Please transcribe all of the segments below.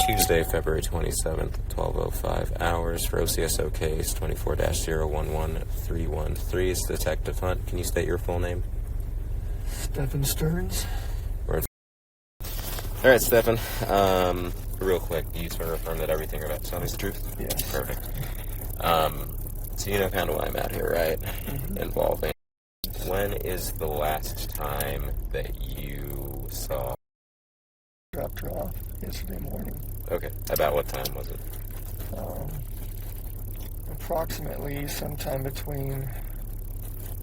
Tuesday, February 27th, 12:05 hours for OCSO case 24-011313. It's Detective Hunt. Can you state your full name? Stephan Sterns. All right, Stephan. Real quick, do you just want to affirm that everything you're about to tell me is the truth? Yes. Perfect. So you know kind of why I'm at here, right? Mm-hmm. Involving. When is the last time that you saw? Dropped her off yesterday morning. Okay. About what time was it? Approximately sometime between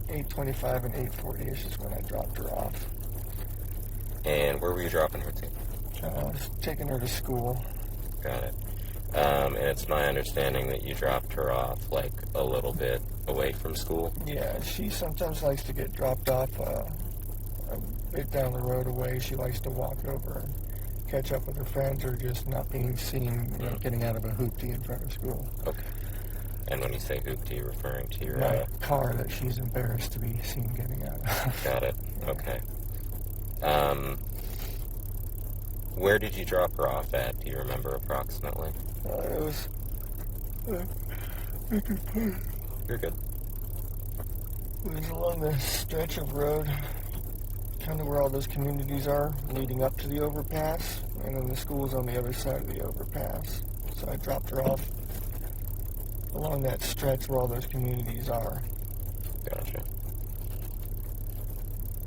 8:25 and 8:40-ish is when I dropped her off. And where were you dropping her to? I was taking her to school. Got it. And it's my understanding that you dropped her off, like, a little bit away from school? Yeah, she sometimes likes to get dropped off a bit down the road away. She likes to walk over and catch up with her friends, or just not being seen, getting out of a hoopty in front of school. Okay. And when you say hoopty, you're referring to your... My car that she's embarrassed to be seen getting out of. Got it. Okay. Where did you drop her off at? Do you remember approximately? It was... You're good. It was along the stretch of road, kind of where all those communities are, leading up to the overpass, and then the school's on the other side of the overpass. So I dropped her off along that stretch where all those communities are. Gotcha.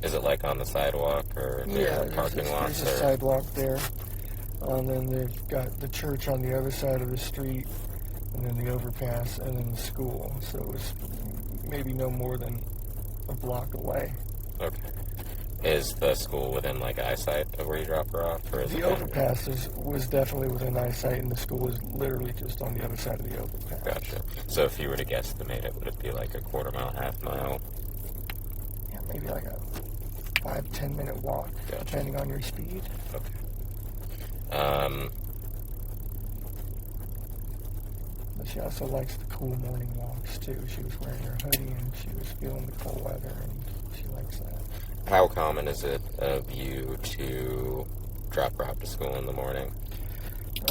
Is it like on the sidewalk, or is there a parking lot? There's a sidewalk there. And then they've got the church on the other side of the street, and then the overpass, and then the school. So it was maybe no more than a block away. Okay. Is the school within, like, eyesight of where you drop her off? Or is The overpass was definitely within eyesight, and the school was literally just on the other side of the overpass. Gotcha. So if you were to guesstimate it, would it be like a quarter mile, half mile? Yeah, maybe like a 5-10 minute walk, Gotcha. Depending on your speed. Okay. But she also likes the cool morning walks too. She was wearing her hoodie and she was feeling the cold weather, and she likes that. How common is it of you to drop her off to school in the morning?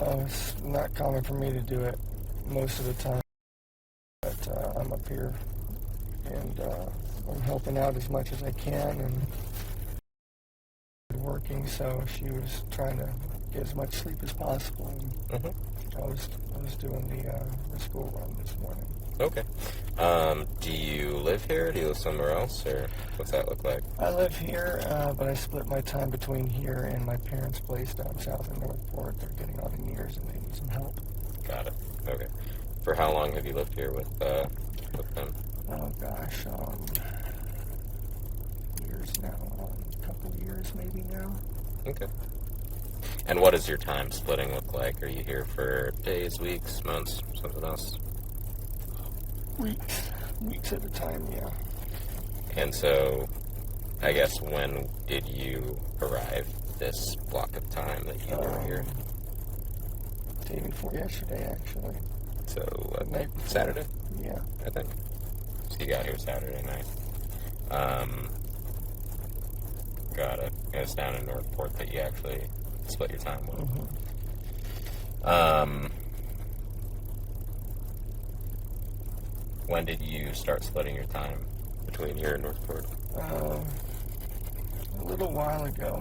It's not common for me to do it most of the time, but I'm up here and I'm helping out as much as I can and working, so she was trying to get as much sleep as possible. And I was doing the school run this morning. Okay. Do you live here? Do you live somewhere else, or what's that look like? I live here, but I split my time between here and my parents' place down south in Northport. They're getting on in years and they need some help. Got it. Okay. For how long have you lived here with them? Oh gosh, years now, a couple of years maybe now. Okay. And what does your time splitting look like? Are you here for days, weeks, months, something else? Weeks at a time, yeah. And so, I guess, when did you arrive this block of time that you were here? Day before yesterday, actually. So, Night before. Saturday? Yeah. I think. So you got here Saturday night. Got it. And it's down in Northport that you actually split your time with. When did you start splitting your time between here and Northport? A little while ago,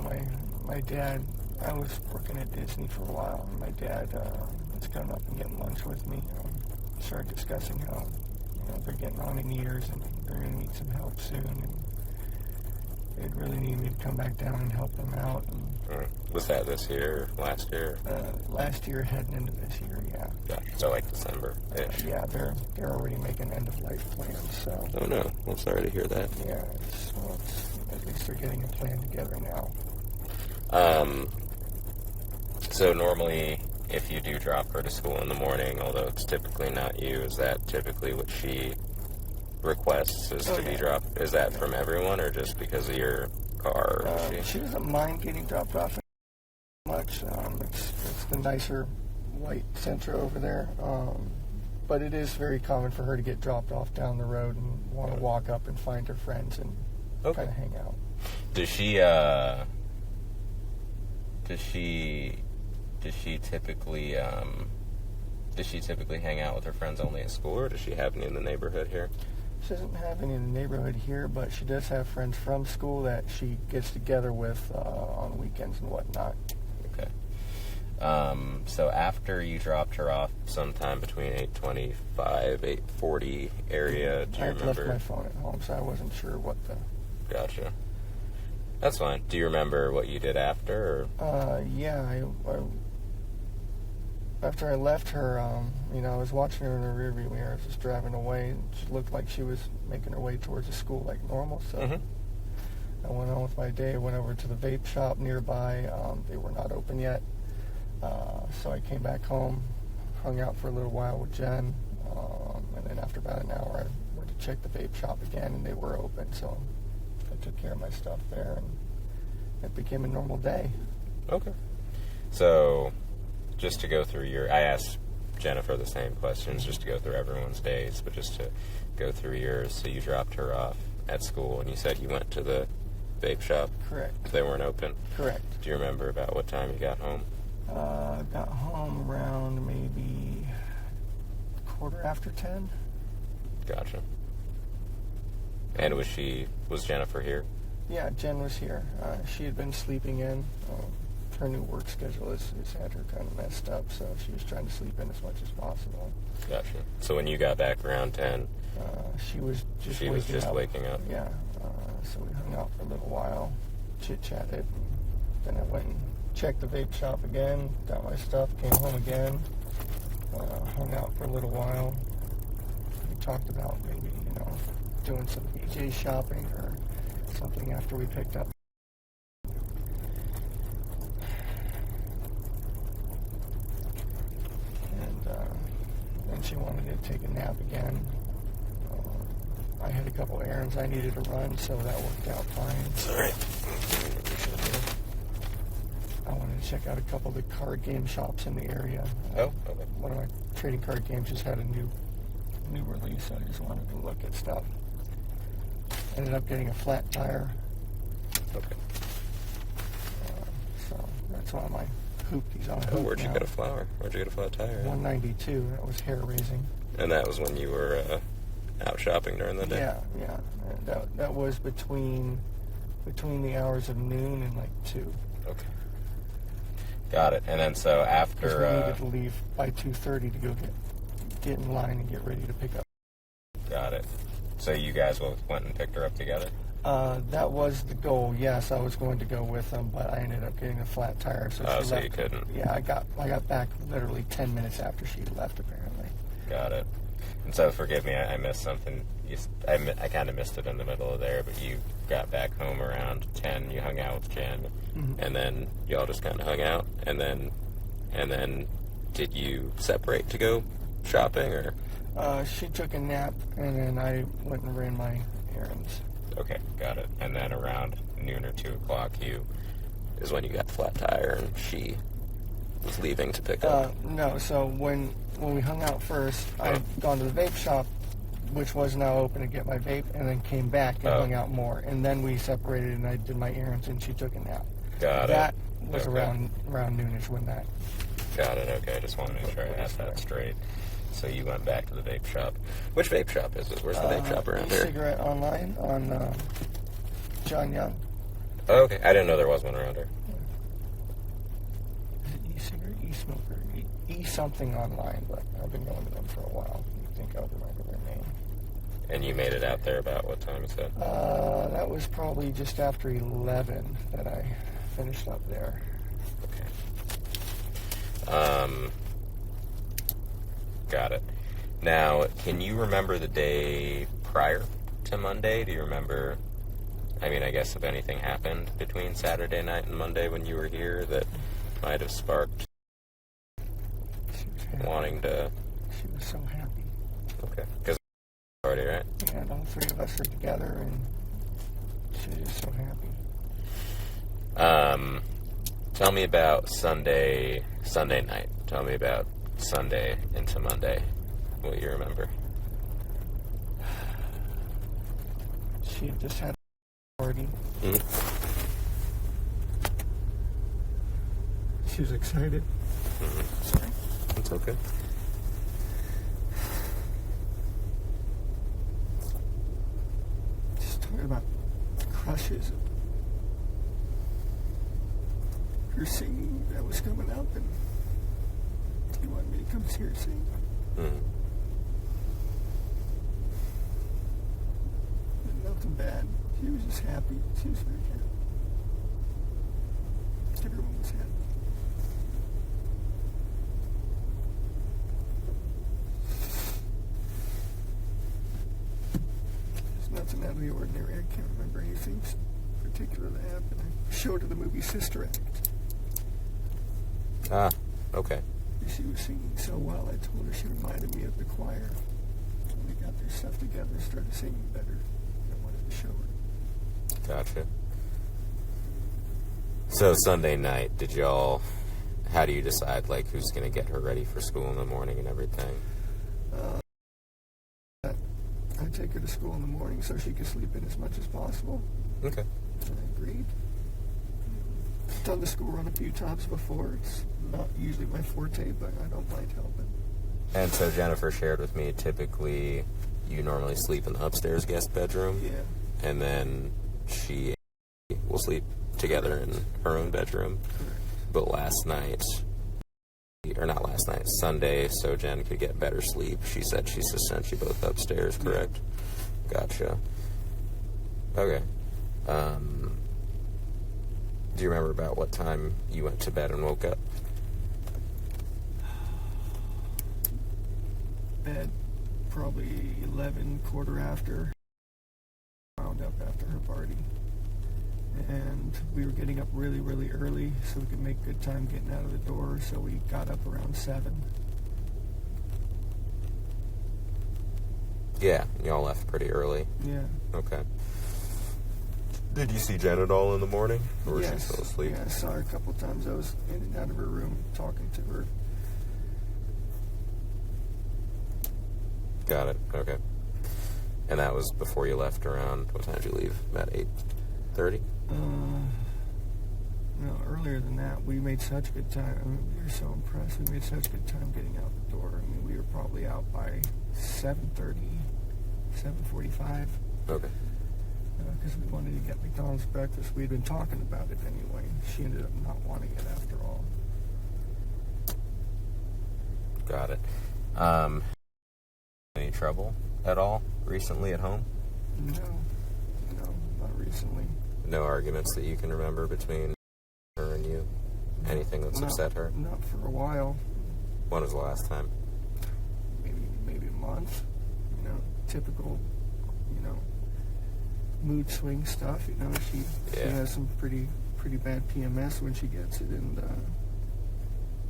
my dad, I was working at Disney for a while, and my dad was coming up and getting lunch with me. Started discussing how they're getting on in years and they're going to need some help soon, and they'd really need me to come back down and help them out. And, was that this year or last year? Last year, heading into this year, yeah. So like December-ish. Yeah, they're already making end-of-life plans, so... Oh, no. Well, sorry to hear that. Yeah, at least they're getting a plan together now. So normally, if you do drop her to school in the morning, although it's typically not you, is that typically what she requests to be dropped? Is that from everyone, or just because of your car? She doesn't mind getting dropped off much. It's the nicer white Sentra over there. But it is very common for her to get dropped off down the road and want to walk up and find her friends and kind of hang out. Does she does she typically hang out with her friends only at school, or does she have any in the neighborhood here? She doesn't have any in the neighborhood here, but she does have friends from school that she gets together with on weekends and whatnot. Okay. So after you dropped her off sometime between 8:25, 8:40 area, do you remember? I left my phone at home, so I wasn't sure what the... Gotcha. That's fine. Do you remember what you did after? Yeah, after I left her, I was watching her in the rearview mirror. I was just driving away. She looked like she was making her way towards the school like normal, so I went on with my day. I went over to the vape shop nearby. They were not open yet, so I came back home, hung out for a little while with Jen, and then after about an hour, I went to check the vape shop again, and they were open, so I took care of my stuff there, and it became a normal day. Okay. So, just to go through I asked Jennifer the same questions, just to go through everyone's days, but just to go through yours. So you dropped her off at school, and you said you went to the vape shop? Correct. They weren't open? Correct. Do you remember about what time you got home? I got home around maybe 10:15. Gotcha. And was Jennifer here? Yeah, Jen was here. She had been sleeping in. Her new work schedule has had her kind of messed up, so she was trying to sleep in as much as possible. Gotcha. So when you got back around 10, she was just waking up. Yeah. So we hung out for a little while, chit-chatted. Then I went and checked the vape shop again, got my stuff, came home again, hung out for a little while. We talked about maybe, doing some BJ shopping or something after we picked up. And she wanted to take a nap again. I had a couple errands I needed to run, so that worked out fine. Sorry. I wanted to check out a couple of the card game shops in the area. Oh, okay. One of my trading card games just had a new release, so I just wanted to look at stuff. Ended up getting a flat tire. Okay. So that's why my hoopty's on. Where'd you get a flower? Where'd you get a flat tire? 192. That was hair raising. And that was when you were out shopping during the day? Yeah. That was between the hours of noon and like 2. Okay. Got it. And then so after... we needed to leave by 2:30 to go get in line and get ready to pick up. Got it. So you guys went and picked her up together? That was the goal. Yes, I was going to go with them, but I ended up getting a flat tire, so she left. You couldn't. Yeah, I got back literally 10 minutes after she left, apparently. Got it. And so, forgive me, I missed something. I kind of missed it in the middle of there, but you got back home around 10. You hung out with Jen, and then y'all just kind of hung out, and then did you separate to go shopping, or? She took a nap, and then I went and ran my errands. Okay, got it. And then around noon or 2 o'clock, is when you got the flat tire, and she was leaving to pick up. No, so when we hung out first, I'd gone to the vape shop, which was now open to get my vape, and then came back and hung out more. And then we separated, and I did my errands, and she took a nap. Got it. That was around noonish when that. Got it. Okay, I just wanted to make sure I had that straight. So you went back to the vape shop. Which vape shop is it? Where's the vape shop around here? E-cigarette online on John Young. Oh, okay. I didn't know there was one around here. Is it e-cigarette, e-smoker, e-something online, but I've been going to them for a while. I think I'll remember their name. And you made it out there about what time you said? That was probably just after 11 that I finished up there. Okay. Got it. Now, can you remember the day prior to Monday? Do you remember, I guess if anything happened between Saturday night and Monday when you were here that might have sparked wanting to... She was so happy. Okay. Because party, right? And all three of us are together, and she was so happy. Tell me about Sunday night. Tell me about Sunday into Monday. What you remember? She had just had a party. She was excited. Sorry. It's okay. Just talking about crushes. Her singing that was coming up, and he wanted me to come see her sing. Mm-hmm. Nothing bad. She was just happy. She was very happy. Everyone was happy. There's nothing out of the ordinary. I can't remember anything particular that happened. I showed her the movie Sister Act. Ah, okay. She was singing so well, I told her she reminded me of the choir. When they got their stuff together and started singing better, I wanted to show her. Gotcha. So Sunday night, how do you decide, like, who's going to get her ready for school in the morning and everything? I take her to school in the morning so she can sleep in as much as possible. Okay. And I agreed. Done the school run a few times before. It's not usually my forte, but I don't mind helping. And so Jennifer shared with me, typically you normally sleep in the upstairs guest bedroom. Yeah. And then she will sleep together in her own bedroom. Correct. But Sunday, so Jen could get better sleep, she said she just sent you both upstairs, correct? Yeah. Gotcha. Okay. Do you remember about what time you went to bed and woke up? Bed, probably 11, quarter after. Wound up after her party. And we were getting up really, really early so we could make good time getting out of the door, so we got up around 7. Yeah, y'all left pretty early. Yeah. Okay. Did you see Jen at all in the morning? Or was she still asleep? Yeah, I saw her a couple times. I was in and out of her room talking to her. Got it. Okay. And that was before you left around, what time did you leave? About 8:30? No, earlier than that. We made such good time. I mean, we were so impressed. We made such good time getting out the door. I mean, we were probably out by 7:30, 7:45. Okay. Because we wanted to get McDonald's breakfast. We had been talking about it anyway. She ended up not wanting it after all. Got it. Any trouble at all recently at home? No, not recently. No arguments that you can remember between her and you? Anything that's upset her? Not for a while. When was the last time? Maybe a month. Typical, mood swing stuff. She has some pretty bad PMS when she gets it, and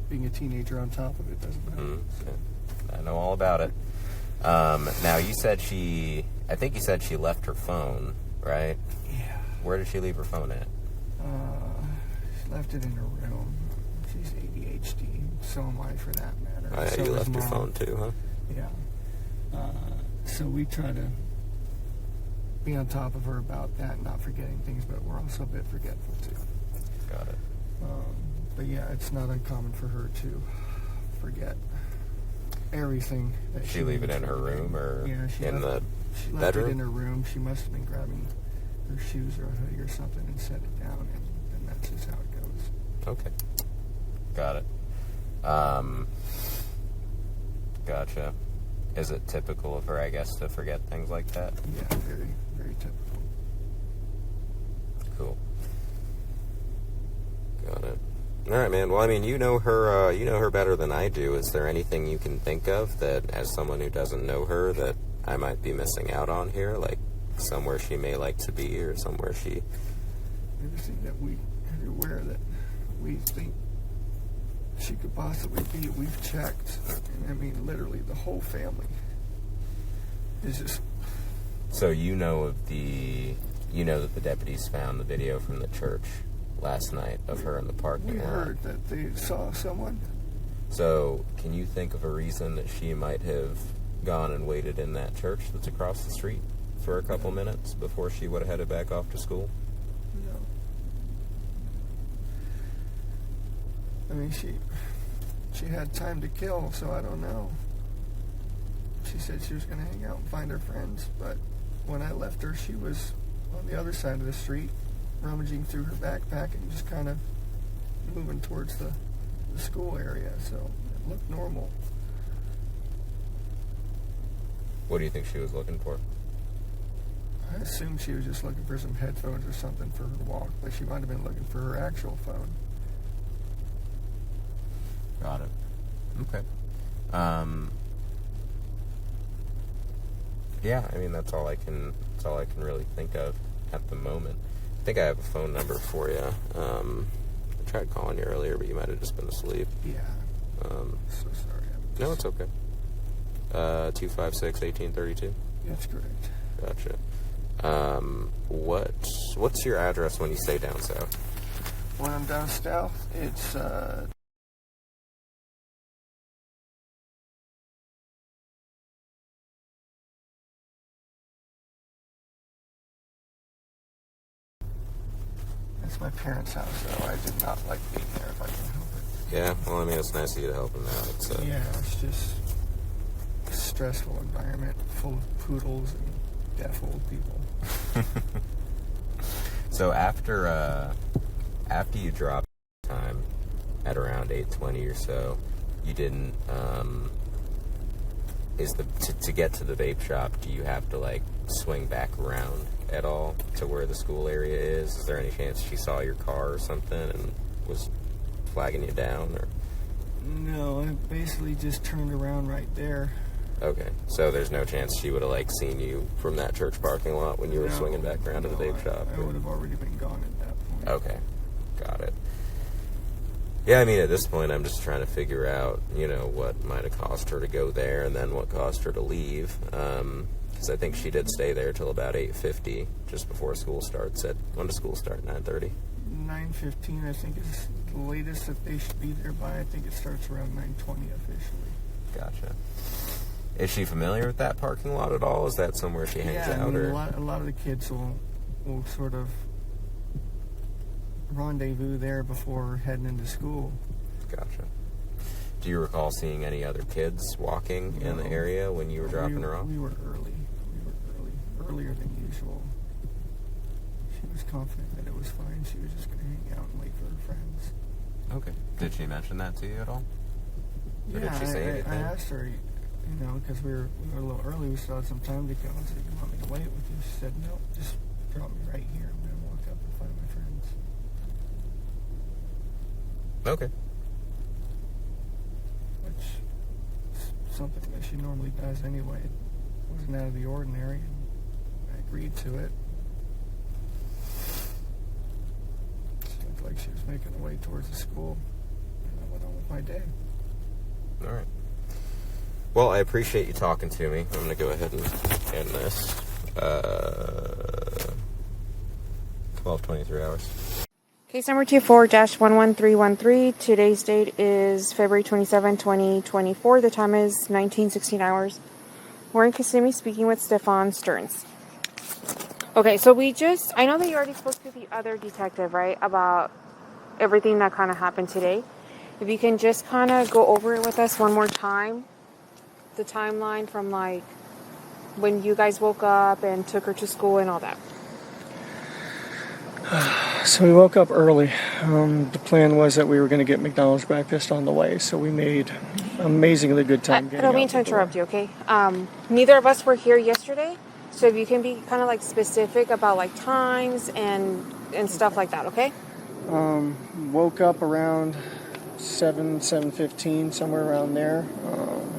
being a teenager on top of it doesn't matter. I know all about it. Now you said I think you said she left her phone, right? Yeah. Where did she leave her phone at? She left it in her room. She's ADHD. So am I, for that matter. Oh, yeah, so you left Mom. your phone too, huh? Yeah. So we try to be on top of her about that, not forgetting things, but we're also a bit forgetful too. Got it. But yeah, it's not uncommon for her to forget everything that she leave it in her room or in the she left bedroom? it in her room. She must have been grabbing her shoes or a hoodie or something and set it down, and that's just how it goes. Okay. Got it. Gotcha. Is it typical of her, I guess, to forget things like that? Yeah, very, very typical. Cool. Got it. All right, man. Well, I mean, you know her better than I do. Is there anything you can think of that, as someone who doesn't know her, that I might be missing out on here? Like somewhere she may like to be, or somewhere she... Everything everywhere that we think she could possibly be, we've checked. And I mean, literally, the whole family is just... So you know that the deputies found the video from the church last night of her in the parking lot. We heard that they saw someone. So can you think of a reason that she might have gone and waited in that church that's across the street for a couple minutes before she would have headed back off to school? I mean, she had time to kill, so I don't know. She said she was going to hang out and find her friends, but when I left her, she was on the other side of the street, rummaging through her backpack and just kind of moving towards the school area, so it looked normal. What do you think she was looking for? I assumed she was just looking for some headphones or something for her walk, but she might have been looking for her actual phone. Got it. Okay. Yeah, I mean that's all I can really think of at the moment. I think I have a phone number for you. I tried calling you earlier, but you might have just been asleep. Yeah. So sorry. No, it's okay. 256-1832. That's correct. Gotcha. What's your address when you stay down south? When I'm down south, it's that's my parents' house, though. I did not like being there if I can help it. Yeah, well, I mean, it's nice of you to help them out. So. Yeah, it's just a stressful environment full of poodles and deaf old people. So after you dropped time at around 8:20 or so, you didn't to get to the vape shop, do you have to like swing back around at all to where the school area is? Is there any chance she saw your car or something and was flagging you down? Or No, I basically just turned around right there. okay, so there's no chance she would have like seen you from that church parking lot when you were swinging back around to the vape shop? I would have already been gone at that point. Okay, got it. Yeah, I mean, at this point, I'm just trying to figure out, what might have cost her to go there and then what cost her to leave. Because I think she did stay there till about 8:50, just before school starts. When does school start? 9:30? 9:15, I think, is the latest that they should be there by. I think it starts around 9:20 officially. Gotcha. Is she familiar with that parking lot at all? Is that somewhere she hangs out? I mean, or? a lot of the kids will sort of rendezvous there before heading into school. Gotcha. Do you recall seeing any other kids walking in the area when you were dropping her off? We were early. Earlier than usual. She was confident that it was fine. She was just going to hang out and wait for her friends. Okay. Did she mention that to you at all? Or Yeah, did she say anything? I asked her, because we were a little early. We still had some time to go. I said, "You want me to wait with you?" She said, "No, just drop me right here. I'm going to walk up and find my friends." Okay. Which is something that she normally does anyway. It wasn't out of the ordinary, and I agreed to it. She looked like she was making her way towards the school, and I went on with my day. All right. Well, I appreciate you talking to me. I'm going to go ahead and end this. 12:23 hours. Case number 24-11313. Today's date is February 27, 2024. The time is 19:16 hours. We're in Kissimmee speaking with Stephan Sterns. Okay, so I know that you already spoke to the other detective, right, about everything that kind of happened today. If you can just kind of go over it with us one more time. The timeline from like when you guys woke up and took her to school and all that. So we woke up early. The plan was that we were going to get McDonald's breakfast on the way, so we made amazingly good time. I don't mean to interrupt you, okay? Neither of us were here yesterday, so if you can be kind of like specific about like times and stuff like that, okay? Woke up around 7:15, somewhere around there,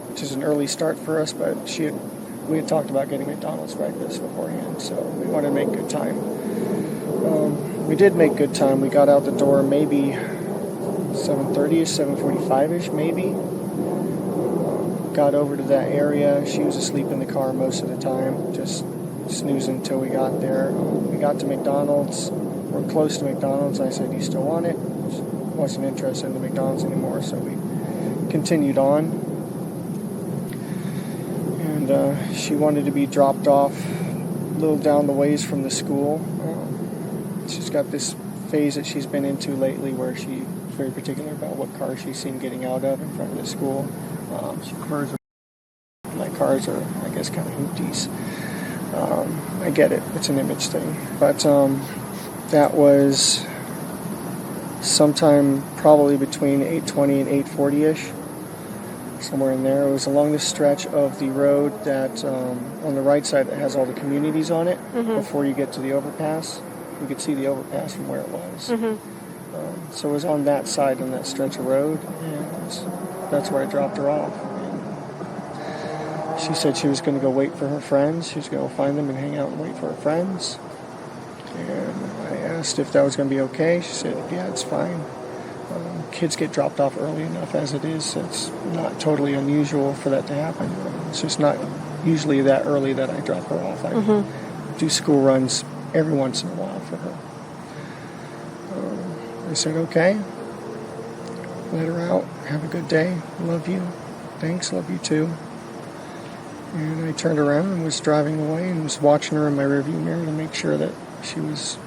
which is an early start for us, but we had talked about getting McDonald's breakfast beforehand, so we wanted to make good time. We did make good time. We got out the door maybe 7:30ish, 7:45ish maybe. Got over to that area. She was asleep in the car most of the time, just snoozing until we got there. We got to McDonald's. We're close to McDonald's. I said, "Do you still want it?" She wasn't interested in the McDonald's anymore, so we continued on. And she wanted to be dropped off a little down the ways from the school. She's got this phase that she's been into lately where she very particular about what car she's seen getting out of in front of the school. My cars are, I guess, kind of hooties. I get it. It's an image thing. But that was sometime probably between 8:20 and 8:40-ish. Somewhere in there. It was along this stretch of the road that on the right side that has all the communities on it before you get to the overpass. You could see the overpass from where it was. So it was on that side, on that stretch of road, and that's where I dropped her off. And she said she was going to go wait for her friends. She was going to go find them and hang out and wait for her friends. And I asked if that was going to be okay. She said, yeah, it's fine. Kids get dropped off early enough as it is. It's not totally unusual for that to happen. It's just not usually that early that I drop her off. I do school runs every once in a while for her. I said, okay. Let her out. Have a good day. Love you. Thanks. Love you too. And I turned around and was driving away and was watching her in my rearview mirror to make sure that she was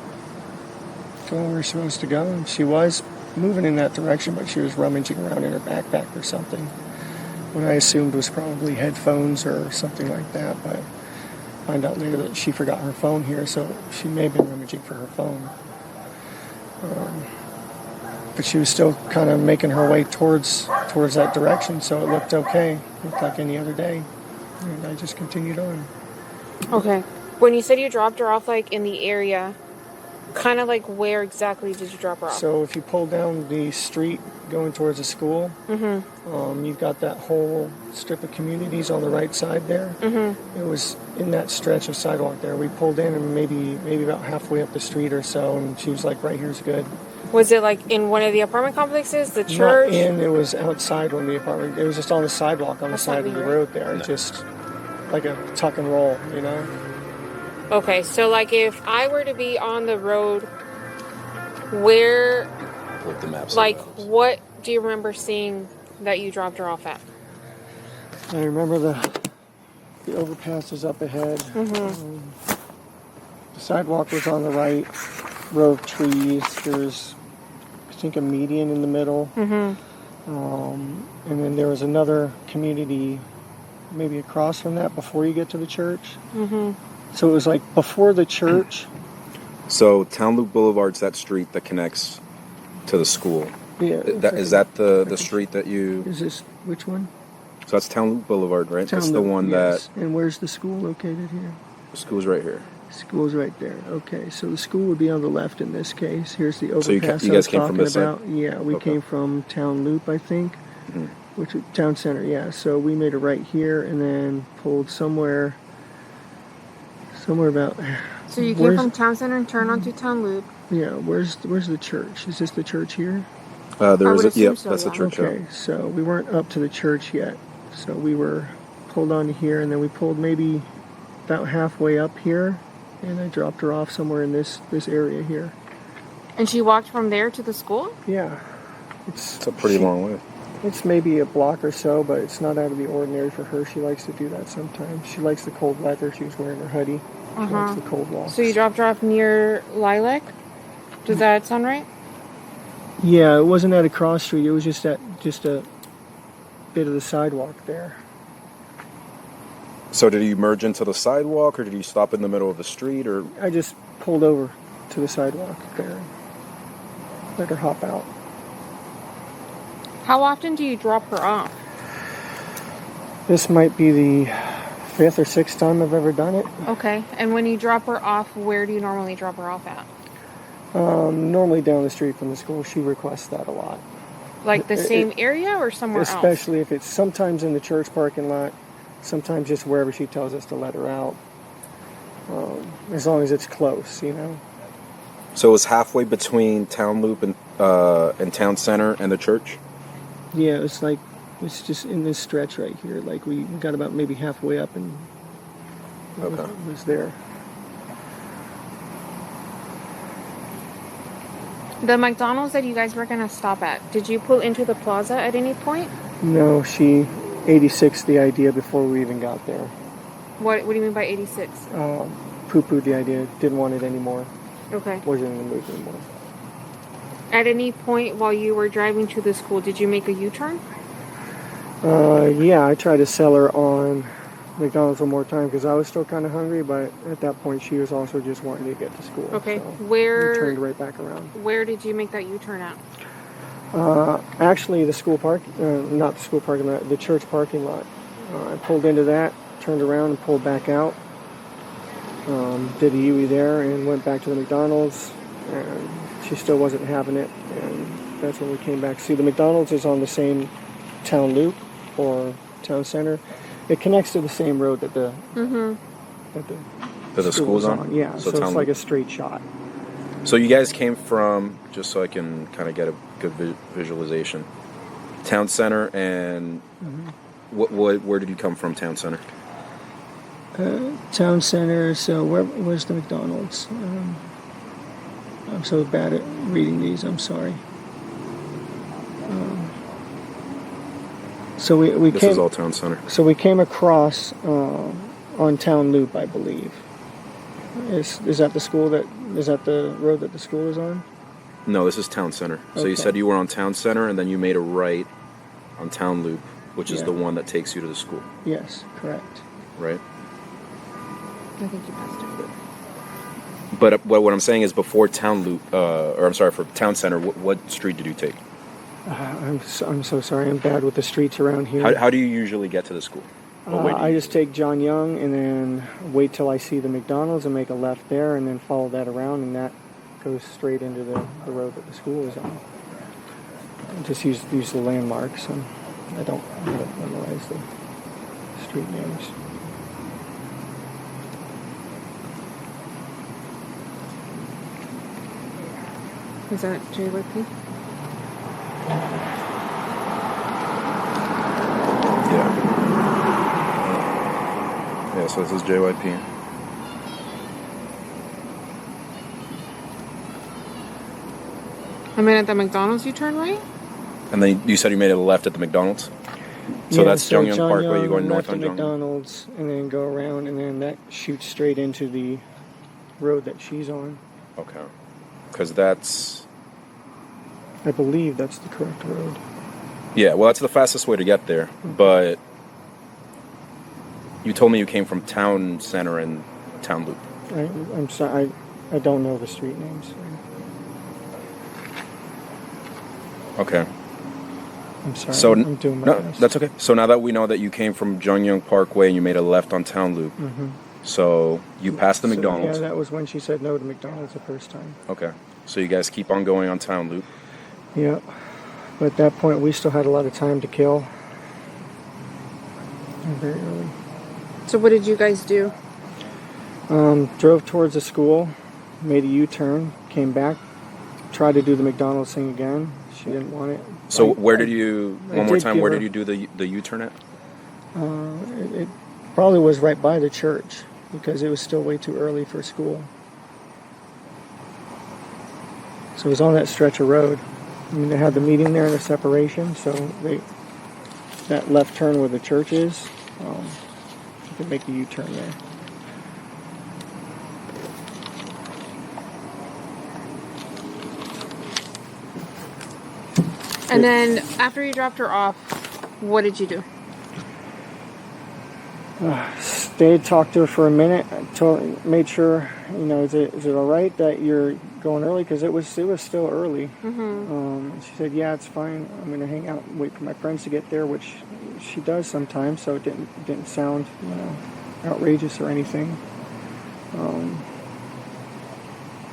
going where she was supposed to go. And she was moving in that direction, but she was rummaging around in her backpack or something. What I assumed was probably headphones or something like that, but I find out later that she forgot her phone here, so she may have been rummaging for her phone. But she was still kind of making her way towards that direction, so it looked okay. It looked like any other day. And I just continued on. Okay. When you said you dropped her off, like, in the area, kind of like where exactly did you drop her off? So if you pull down the street going towards the school, you've got that whole strip of communities on the right side there. It was in that stretch of sidewalk there. We pulled in and maybe about halfway up the street or so, and she was like, right here's good. Was it like in one of the apartment complexes, the church? Not in, it was outside one of the apartment. It was just on the sidewalk on the side of the road there. Just like a tuck and roll, you know? Okay, so like if I were to be on the road, where, With the maps. like, what do you remember seeing that you dropped her off at? I remember the overpass was up ahead. The sidewalk was on the right, row of trees. There's, I think, a median in the middle. And then there was another community maybe across from that before you get to the church. So it was like before the church. So Town Loop Boulevard's that street that connects to the school. Yeah. Is that the street that you... Is this, which one? So that's Town Loop Boulevard, right? Town That's the Loop, one yes. that... And where's the school located here? The school's right here. School's right there. Okay, so the school would be on the left in this case. Here's the overpass So you I was guys came from talking this side? about. Yeah, we came from Town Loop, I think, which is Town Center. Yeah, so we made a right here and then pulled somewhere about. So you came from Town Center and turned onto Town Loop. Yeah, where's the church? Is this the church here? There is would yep, assume so, that's the yeah. church. Okay, so we weren't up to the church yet. So we were pulled onto here, and then we pulled maybe about halfway up here, and I dropped her off somewhere in this area here. And she walked from there to the school? Yeah. It's a pretty long way. It's maybe a block or so, but it's not out of the ordinary for her. She likes to do that sometimes. She likes the cold weather. She was wearing her hoodie. She likes the cold walks. So you dropped her off near Lilac? Does that sound right? Yeah, it wasn't at a cross street. It was just a bit of the sidewalk there. So did you merge into the sidewalk, or did you stop in the middle of the street, or... I just pulled over to the sidewalk there. Let her hop out. How often do you drop her off? This might be the 5th or 6th time I've ever done it. Okay, and when you drop her off, where do you normally drop her off at? Normally down the street from the school. She requests that a lot. Like the same area or somewhere else? Especially if it's sometimes in the church parking lot, sometimes just wherever she tells us to let her out. As long as it's close, you know. So it's halfway between Town Loop and Town Center and the church? Yeah, it's just in this stretch right here. Like we got about maybe halfway up and it was there. The McDonald's that you guys were going to stop at, did you pull into the plaza at any point? No, she 86'd the idea before we even got there. What do you mean by 86? Poo-pooed the idea. Didn't want it anymore. Okay. Wasn't in the mood anymore. At any point while you were driving to the school, did you make a U-turn? Yeah, I tried to sell her on McDonald's one more time because I was still kind of hungry, but at that point she was also just wanting to get to school. Okay, so where... we turned right back around. Where did you make that U-turn at? Actually, the school park, not the school parking lot, the church parking lot. I pulled into that, turned around and pulled back out. Did a U-turn there and went back to the McDonald's, and she still wasn't having it, and that's when we came back. See, the McDonald's is on the same town loop or town center. It connects to the same road that the school's on. Yeah, so it's like a straight shot. So you guys came from, just so I can kind of get a good visualization, town center, and where did you come from? Town center. Town center. So where's the McDonald's? I'm so bad at reading these. I'm sorry. So we This came. is all town center. So we came across on Town Loop, I believe. Is that the school is that the road that the school is on? No, this is town center. So Okay. you said you were on town center, and then you made a right on town loop, which is the one that takes you to the school, Yes, correct. right? I think you passed it. But what I'm saying is, before town loop, or I'm sorry, for town center, what street did you take? I'm so sorry. I'm bad with the streets around here. How do you usually get to the school? What way do you I just take John Young and then wait till I see the McDonald's and make a left there and then follow that around, and that goes straight into the road that the school is on. I just use the landmarks, and I don't memorize the street names. Is that JYP? Yeah, so this is JYP. I mean, at the McDonald's you turn right? And then you said you made a left at the McDonald's? So that's so Jungyoung Parkway, you're going north left on at Jungyoung? McDonald's, and then go around, and then that shoots straight into the road that she's on. Okay. Because that's... I believe that's the correct road. Yeah, well, that's the fastest way to get there. But you told me you came from town center and town loop. I'm sorry, I don't know the street names. Okay. I'm sorry. So I'm doing my best. that's okay. So now that we know that you came from Jungyoung Parkway and you made a left on town loop, so you passed the McDonald's. Yeah, that was when she said no to McDonald's the first time. Okay. So you guys keep on going on town loop. Yeah. But at that point, we still had a lot of time to kill. Very early. So what did you guys do? Drove towards the school, made a U-turn, came back, tried to do the McDonald's thing again. She didn't want it. So where did you, one more time, where her- did you do the U-turn at? It probably was right by the church because it was still way too early for school. So it was on that stretch of road. I mean, they had the meeting there and the separation, so that left turn where the church is, you can make the U-turn there. And then after you dropped her off, what did you do? Stayed, talked to her for a minute, made sure, is it all right that you're going early? Because it was still early. She said, yeah, it's fine. I'm going to hang out and wait for my friends to get there, which she does sometimes, so it didn't sound, outrageous or anything. And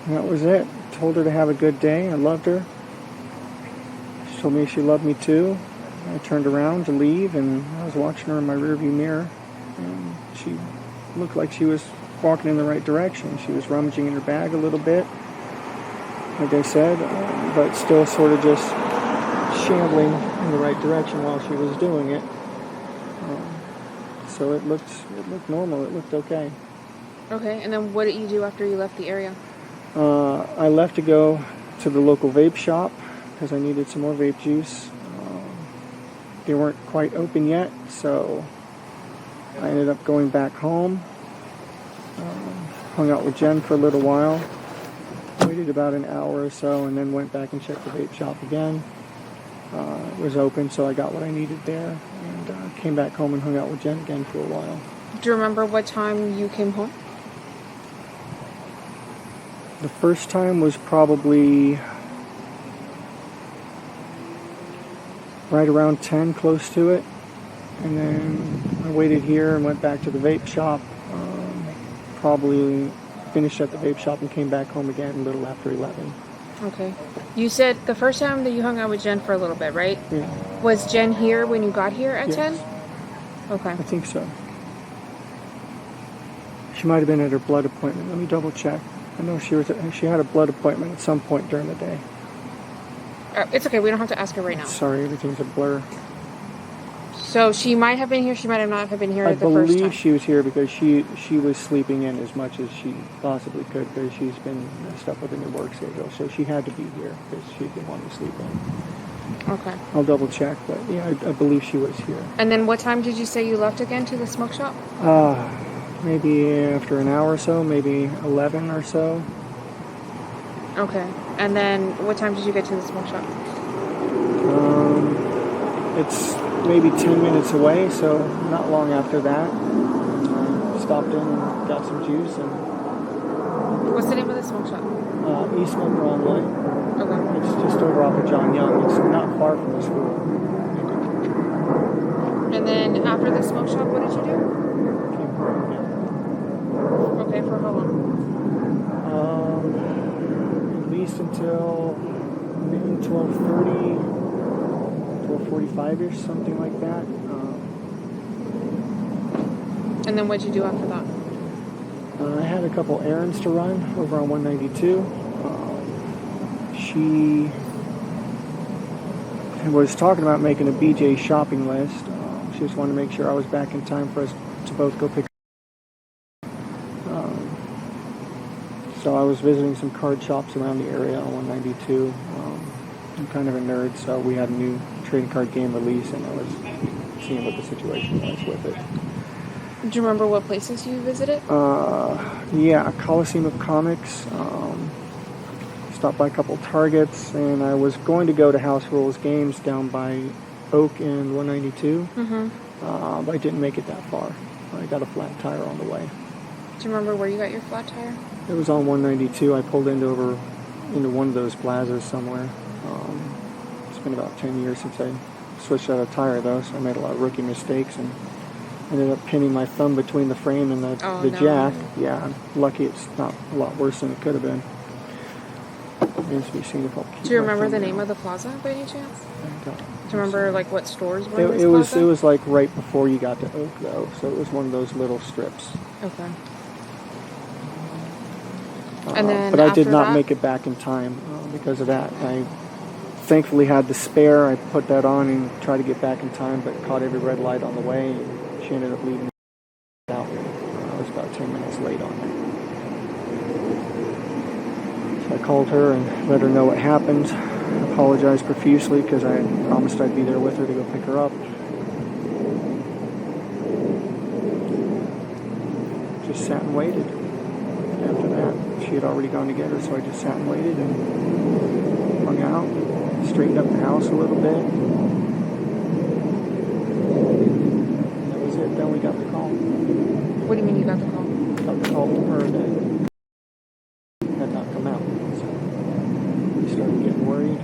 that was it. Told her to have a good day. I loved her. She told me she loved me too. I turned around to leave, and I was watching her in my rearview mirror. And she looked like she was walking in the right direction. She was rummaging in her bag a little bit, like I said, but still sort of just shambling in the right direction while she was doing it. So it looked normal. It looked okay. Okay, and then what did you do after you left the area? I left to go to the local vape shop because I needed some more vape juice. They weren't quite open yet, so I ended up going back home. Hung out with Jen for a little while. Waited about an hour or so and then went back and checked the vape shop again. It was open, so I got what I needed there, and came back home and hung out with Jen again for a while. Do you remember what time you came home? The first time was probably right around 10, close to it. And then I waited here and went back to the vape shop. Probably finished at the vape shop and came back home again a little after 11. Okay. You said the first time that you hung out with Jen for a little bit, right? Yeah. Was Jen here when you got here at Yes. 10? Okay. I think so. She might have been at her blood appointment. Let me double check. I know she had a blood appointment at some point during the day. It's okay. We don't have to ask her right now. Sorry, everything's a blur. So she might have been here. She might have not have been here I the first time. believe she was here because she was sleeping in as much as she possibly could because she's been messed up with a new work schedule. So she had to be here because she didn't want to sleep in. Okay. I'll double check, but yeah, I believe she was here. And then what time did you say you left again to the smoke shop? Maybe after an hour or so, maybe 11 or so. Okay. And then what time did you get to the smoke shop? It's maybe 10 minutes away, so not long after that. I stopped in and got some juice and What's the name of the smoke shop? Eastman Broadway. Okay. It's just over off of John Young. It's not far from the school. And then after the smoke shop, what did you do? Came home again. Okay, for how long? At least until maybe 12:30, 12:45ish, something like that. And then what'd you do after that? I had a couple errands to run over on 192. She was talking about making a BJ shopping list. She just wanted to make sure I was back in time for us to both go pick her up. So I was visiting some card shops around the area on 192. I'm kind of a nerd, so we had a new trading card game release, and I was seeing what the situation was with it. Do you remember what places you visited? Yeah, Coliseum of Comics. Stopped by a couple Targets, and I was going to go to House Rules Games down by Oak and 192, but I didn't make it that far. I got a flat tire on the way. Do you remember where you got your flat tire? It was on 192. I pulled into one of those plazas somewhere. It's been about 10 years since I switched out a tire, though, so I made a lot of rookie mistakes and ended up pinning my thumb between the frame and the jack. Yeah, I'm lucky it's not a lot worse than it could have been. Remains to be seen if I'll keep Do you my remember the thumb name down. of the plaza by any chance? I don't. Do you remember like what stores were in this It plaza? was like right before you got to Oak, though, so it was one of those little strips. Okay. And then but I did after not that? make it back in time because of that. I thankfully had the spare. I put that on and tried to get back in time, but caught every red light on the way. And she ended up leaving out. I was about 10 minutes late on it. So I called her and let her know what happened. I apologized profusely because I had promised I'd be there with her to go pick her up. Just sat and waited. After that, she had already gone to get her, so I just sat and waited and hung out, straightened up the house a little bit. And that was it. Then we got the call. What do you mean you got the call? Got the call from her that had not come out. So we started getting worried.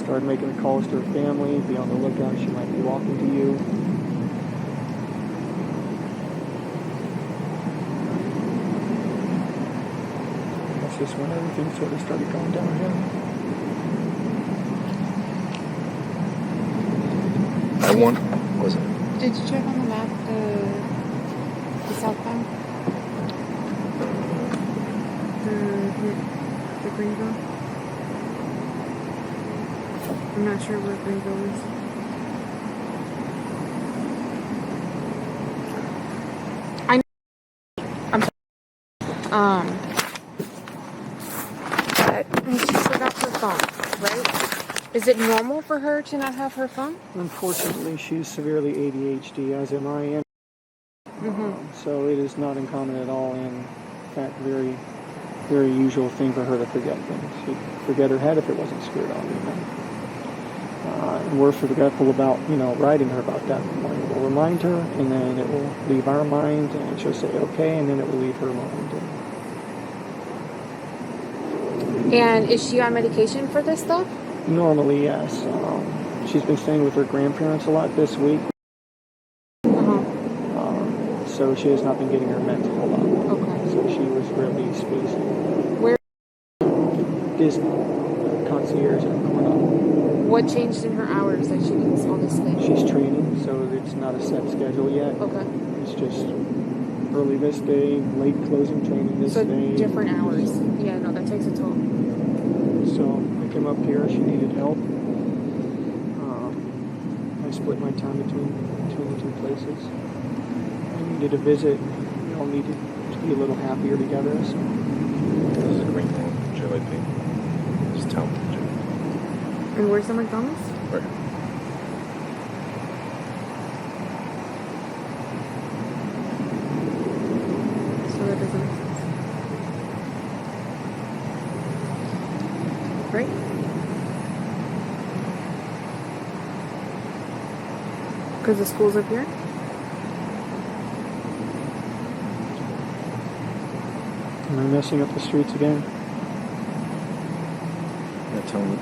Started making the calls to her family. Be on the lookout. She might be walking to you. That's just when everything sort of started going downhill. Was it? Did you check on the map the southbound? The Greenville? I'm not sure where Greenville is. I know. I'm sorry. But she forgot her phone, right? Is it normal for her to not have her phone? Unfortunately, she's severely ADHD, as am I. And so it is not uncommon at all, and in fact, very very usual thing for her to forget things. She'd forget her head if it wasn't screwed on. And we're forgetful about, writing her about that. We'll remind her, and then it will leave our mind, and she'll say okay, and then it will leave her mind. And is she on medication for this stuff? Normally, yes. She's been staying with her grandparents a lot this week. So she has not been getting her meds a whole lot. Okay. So she was really spacey. Where? Disney. Concierge at Cornell. What changed in her hours that she needs all this sleep? She's training, so it's not a set schedule yet. Okay. It's just early this day, late closing training this So day. different hours. Yeah, no, that takes a toll. So I came up here. She needed help. I split my time between the two places. I needed a visit. We all needed to be a little happier together. So. This is a green thing. JYP. It's town. And where's the McDonald's? Right. So that doesn't make sense. Right? Because the school's up here? Am I messing up the streets again? Yeah, town loop.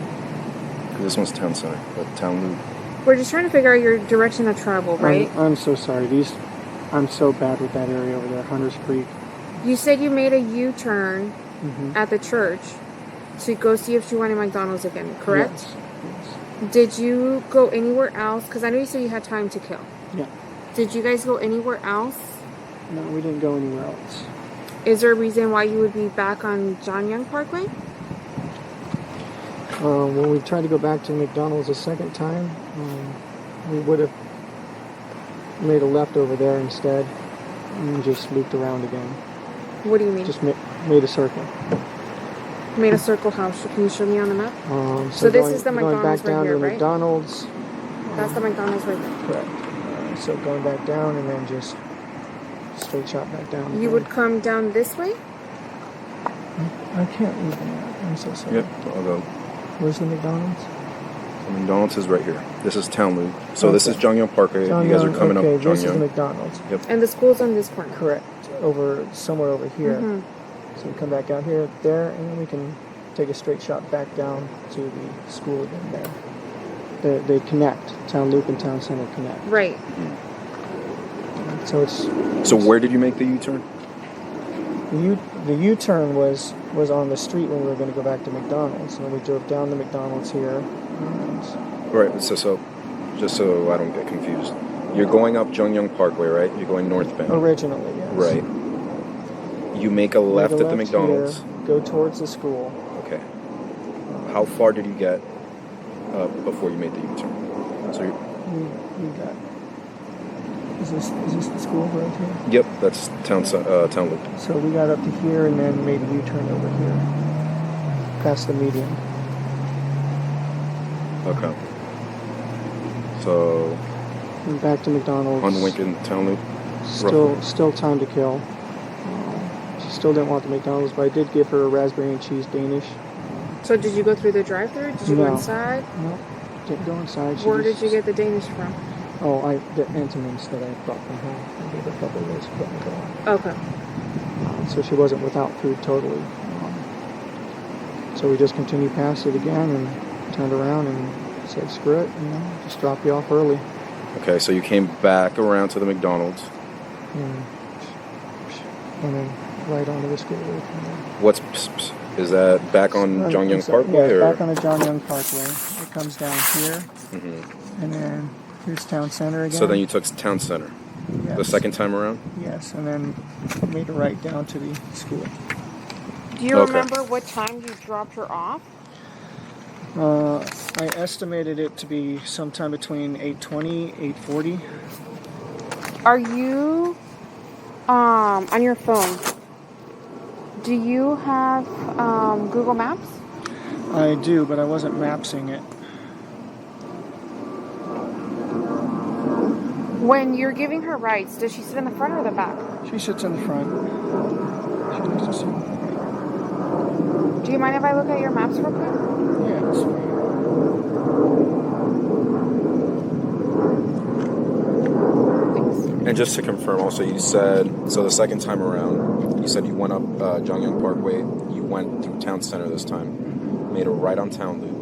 This one's town center, but town loop. We're just trying to figure out your direction of travel, right? I'm so sorry. I'm so bad with that area over there, Hunters Creek. You said you made a U-turn at the church to go see if she wanted McDonald's again, correct? Yes. Did you go anywhere else? Because I know you said you had time to kill. Yeah. Did you guys go anywhere else? No, we didn't go anywhere else. Is there a reason why you would be back on John Young Parkway? When we tried to go back to McDonald's a second time, we would have made a left over there instead and just looped around again. What do you mean? Just made a circle. Made a circle how? Can you show me on the map? So this going, is the going McDonald's back down right here, to the right? McDonald's. That's the McDonald's right there. Correct. So going back down and then just straight shot back down. You again. would come down this way? I can't read the map. I'm so sorry. Yep, I'll go. Where's the McDonald's? The McDonald's is right here. This is town loop. So this is Jongyong Parkway. John You guys are Young, coming okay, up this is the Jongyong. McDonald's. Yep. And the school's on this corner. Correct. Somewhere over here. So we come back out here, there, and then we can take a straight shot back down to the school again there. They connect. Town Loop and Town Center connect. Right. So it's So where did you make the U-turn? the U-turn was on the street when we were going to go back to McDonald's, and then we drove down to McDonald's here. And Right. So just so I don't get confused, you're going up Jongyong Parkway, right? You're going northbound. originally, yes. Right. You make a left Make a at the McDonald's. here, go towards the school. Okay. How far did you get before you made the U-turn? So you We got. Is this the school right here? Yep, that's town loop. So we got up to here and then made a U-turn over here, past the median. Okay. So And back to McDonald's. on Lincoln town loop. Still time to kill. She still didn't want the McDonald's, but I did give her a raspberry and cheese Danish. So did you go through the drive-thru? Did you go No. inside? No, didn't go inside. Where did you get the Danish from? The Entenmann's that I brought from home. I gave her a couple of those to put in the car. Okay. So she wasn't without food totally. So we just continued past it again and turned around and said, screw it, just drop you off early. Okay, so you came back around to the McDonald's. And then right onto the school road from there. Is that back on Jongyong Parkway? Yeah, or? back on the John Young Parkway. It comes down here, and then here's Town Center again. So then you took town center yes. the second time around? Yes, and then made a right down to the school. Do you Okay. remember what time you dropped her off? I estimated it to be sometime between 8:20, 8:40. Are you on your phone? Do you have Google Maps? I do, but I wasn't mapsing it. When you're giving her rides, does she sit in the front or the back? She sits in the front. She likes to sit in the front. Do you mind if I look at your maps real quick? Yeah, that's fine. Thanks. And just to confirm, also, you said, so the second time around, you said you went up Jongyang Parkway, you went through Town Center this time, made a right on Town Loop,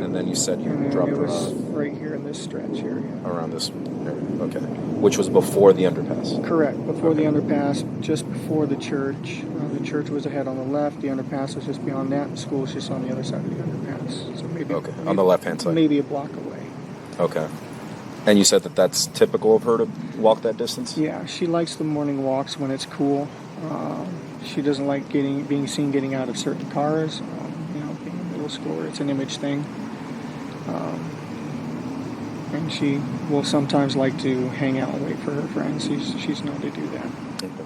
and then you said you And then dropped it her was off right here in this stretch here. Yeah. around this area. Okay. Which was before the underpass. Correct. Before Okay. the underpass, just before the church. The church was ahead on the left. The underpass was just beyond that. The school was just on the other side of the underpass. So maybe Okay, on the left-hand side. maybe a block away. Okay. And you said that that's typical of her to walk that distance? Yeah, she likes the morning walks when it's cool. She doesn't like being seen getting out of certain cars. Being a middle schooler, it's an image thing. And she will sometimes like to hang out and wait for her friends. She's known to do that. Okay.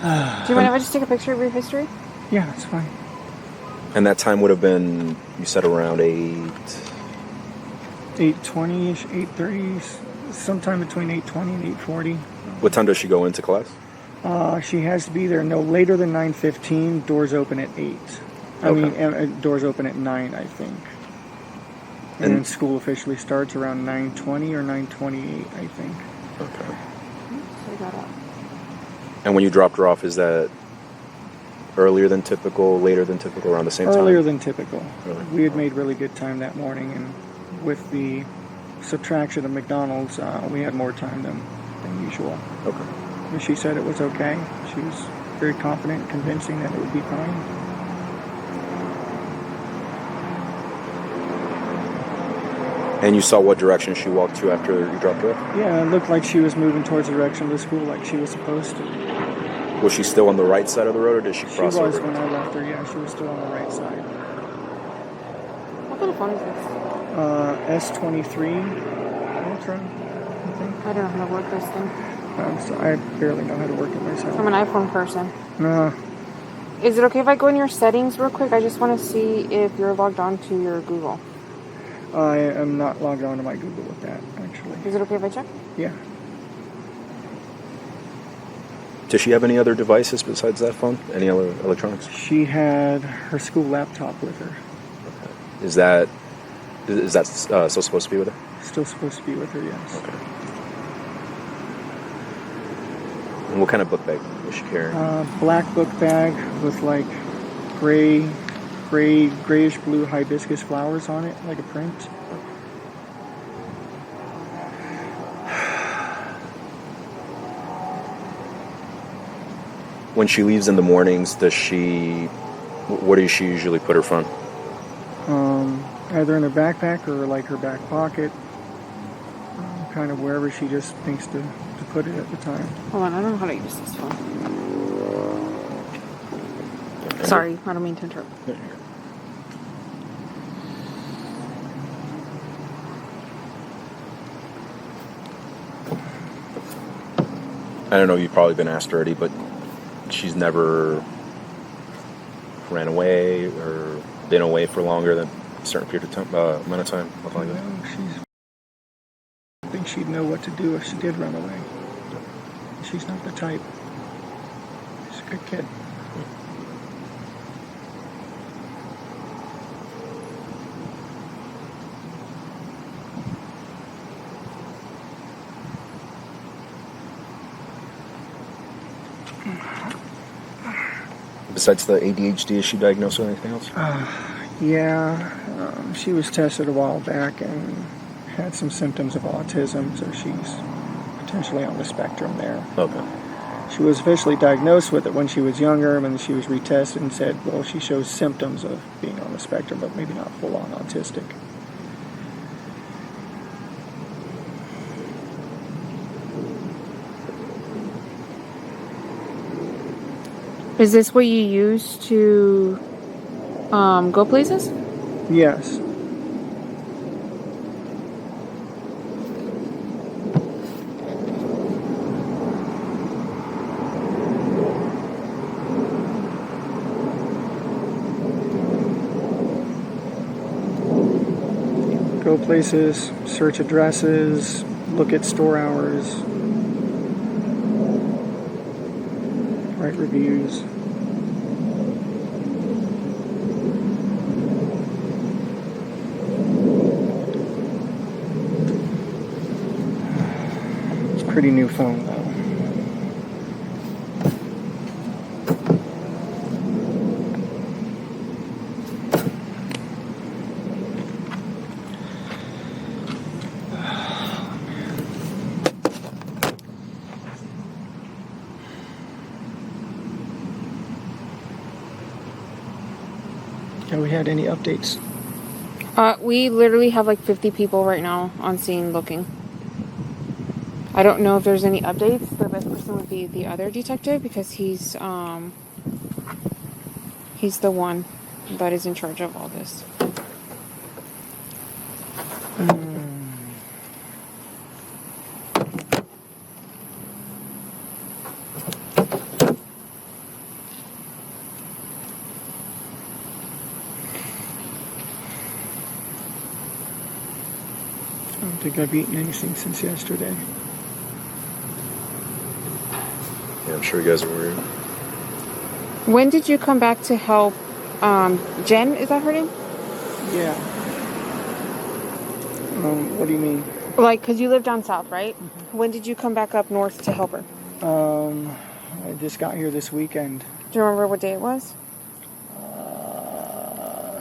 Do you mind if I just take a picture of your history? Yeah, that's fine. And that time would have been, you said around 8:20ish, 8:30, sometime between 8:20 and 8:40. What time does she go into class? She has to be there no later than 9:15. Doors open at 8. Okay. Doors open at 9, I think. And And- then school officially starts around 9:20 or 9:28, I think. Okay. So I got up. And when you dropped her off, is that earlier than typical, later than typical, around the same time? Earlier than typical. Really? We had made really good time that morning, and with the subtraction of McDonald's, we had more time than usual. Okay. But she said it was okay. She was very confident, convincing that it would be fine. And you saw what direction she walked to after you dropped her off? Yeah, it looked like she was moving towards the direction of the school like she was supposed to. Was she still on the right side of the road, or did she She cross was over? when I left her, yeah, she was still on the right side. What kind of phone is this? S23 Ultra, I think. I don't know how to work this thing. I barely know how to work it myself. I'm an iPhone person. No, Is it okay if I go in your settings real quick? I just want to see if you're logged on to your Google. I am not logged on to my Google with that, actually. Is it okay if I check? Yeah. Does she have any other devices besides that phone? Any other electronics? She had her school laptop with her. Is that still supposed to be with her? Still supposed to be with her, yes. Okay. And what kind of book bag was she carrying? Black book bag with like grayish blue hibiscus flowers on it, like a print. When she leaves in the mornings, where does she usually put her phone? Either in her backpack or like her back pocket, kind of wherever she just thinks to put it at the time. Hold on, I don't know how to use this phone. Sorry, I don't mean to interrupt. I don't know, you've probably been asked already, but she's never ran away or been away for longer than a certain period of time, amount of time, nothing like that. No, I think she'd know what to do if she did run away. She's not the type. She's a good kid. Besides the ADHD, is she diagnosed with anything else? Yeah, she was tested a while back and had some symptoms of autism, so she's potentially on the spectrum there. Okay. She was officially diagnosed with it when she was younger, and then she was retested and said, well, she shows symptoms of being on the spectrum, but maybe not full-on autistic. Is this what you use to go places? Yes. Go places, search addresses, look at store hours, write reviews. It's a pretty new phone though. Have we had any updates? We literally have like 50 people right now on scene looking. I don't know if there's any updates. The best person would be the other detective because he's the one that is in charge of all this. I don't think I've eaten anything since yesterday. Yeah, I'm sure you guys are worried. When did you come back to help Jen? Is that her name? Yeah. What do you mean? Like, because you live down south, right? Mm-hmm. When did you come back up north to help her? I just got here this weekend. Do you remember what day it was?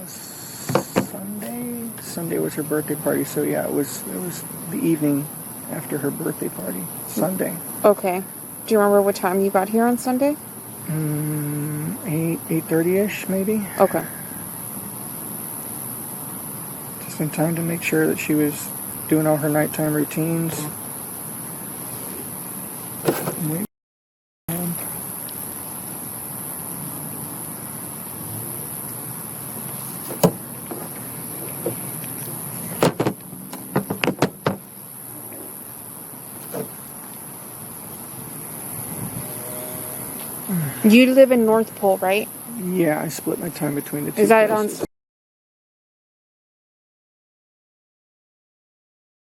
Sunday. Sunday was her birthday party, so yeah, it was the evening after her birthday party. Sunday. Okay. Do you remember what time you got here on Sunday? 8:30ish maybe. Okay. Just in time to make sure that she was doing all her nighttime routines. Wait. You live in North Pole, right? Yeah, I split my time between the two. Is that places.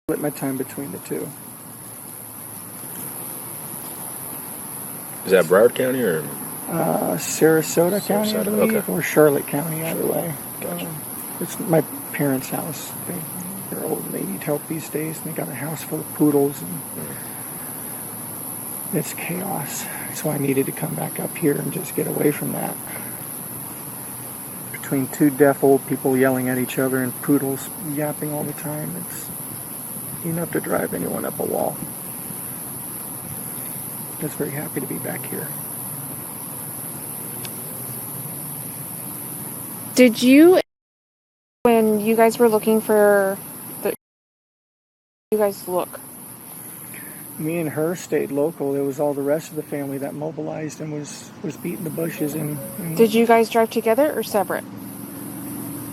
Split my time between the two. Is that Broward County or? Sarasota County, I believe, okay. or Charlotte County, either way. Gotcha. It's my parents' house. They're old and they need help these days. And they got a house full of poodles, and it's chaos. That's why I needed to come back up here and just get away from that. Between two deaf old people yelling at each other and poodles yapping all the time, it's enough to drive anyone up a wall. I was very happy to be back here. Did you, when you guys were looking for you guys look? Me and her stayed local. There was all the rest of the family that mobilized and was beating the bushes. And Did you guys drive together or separate?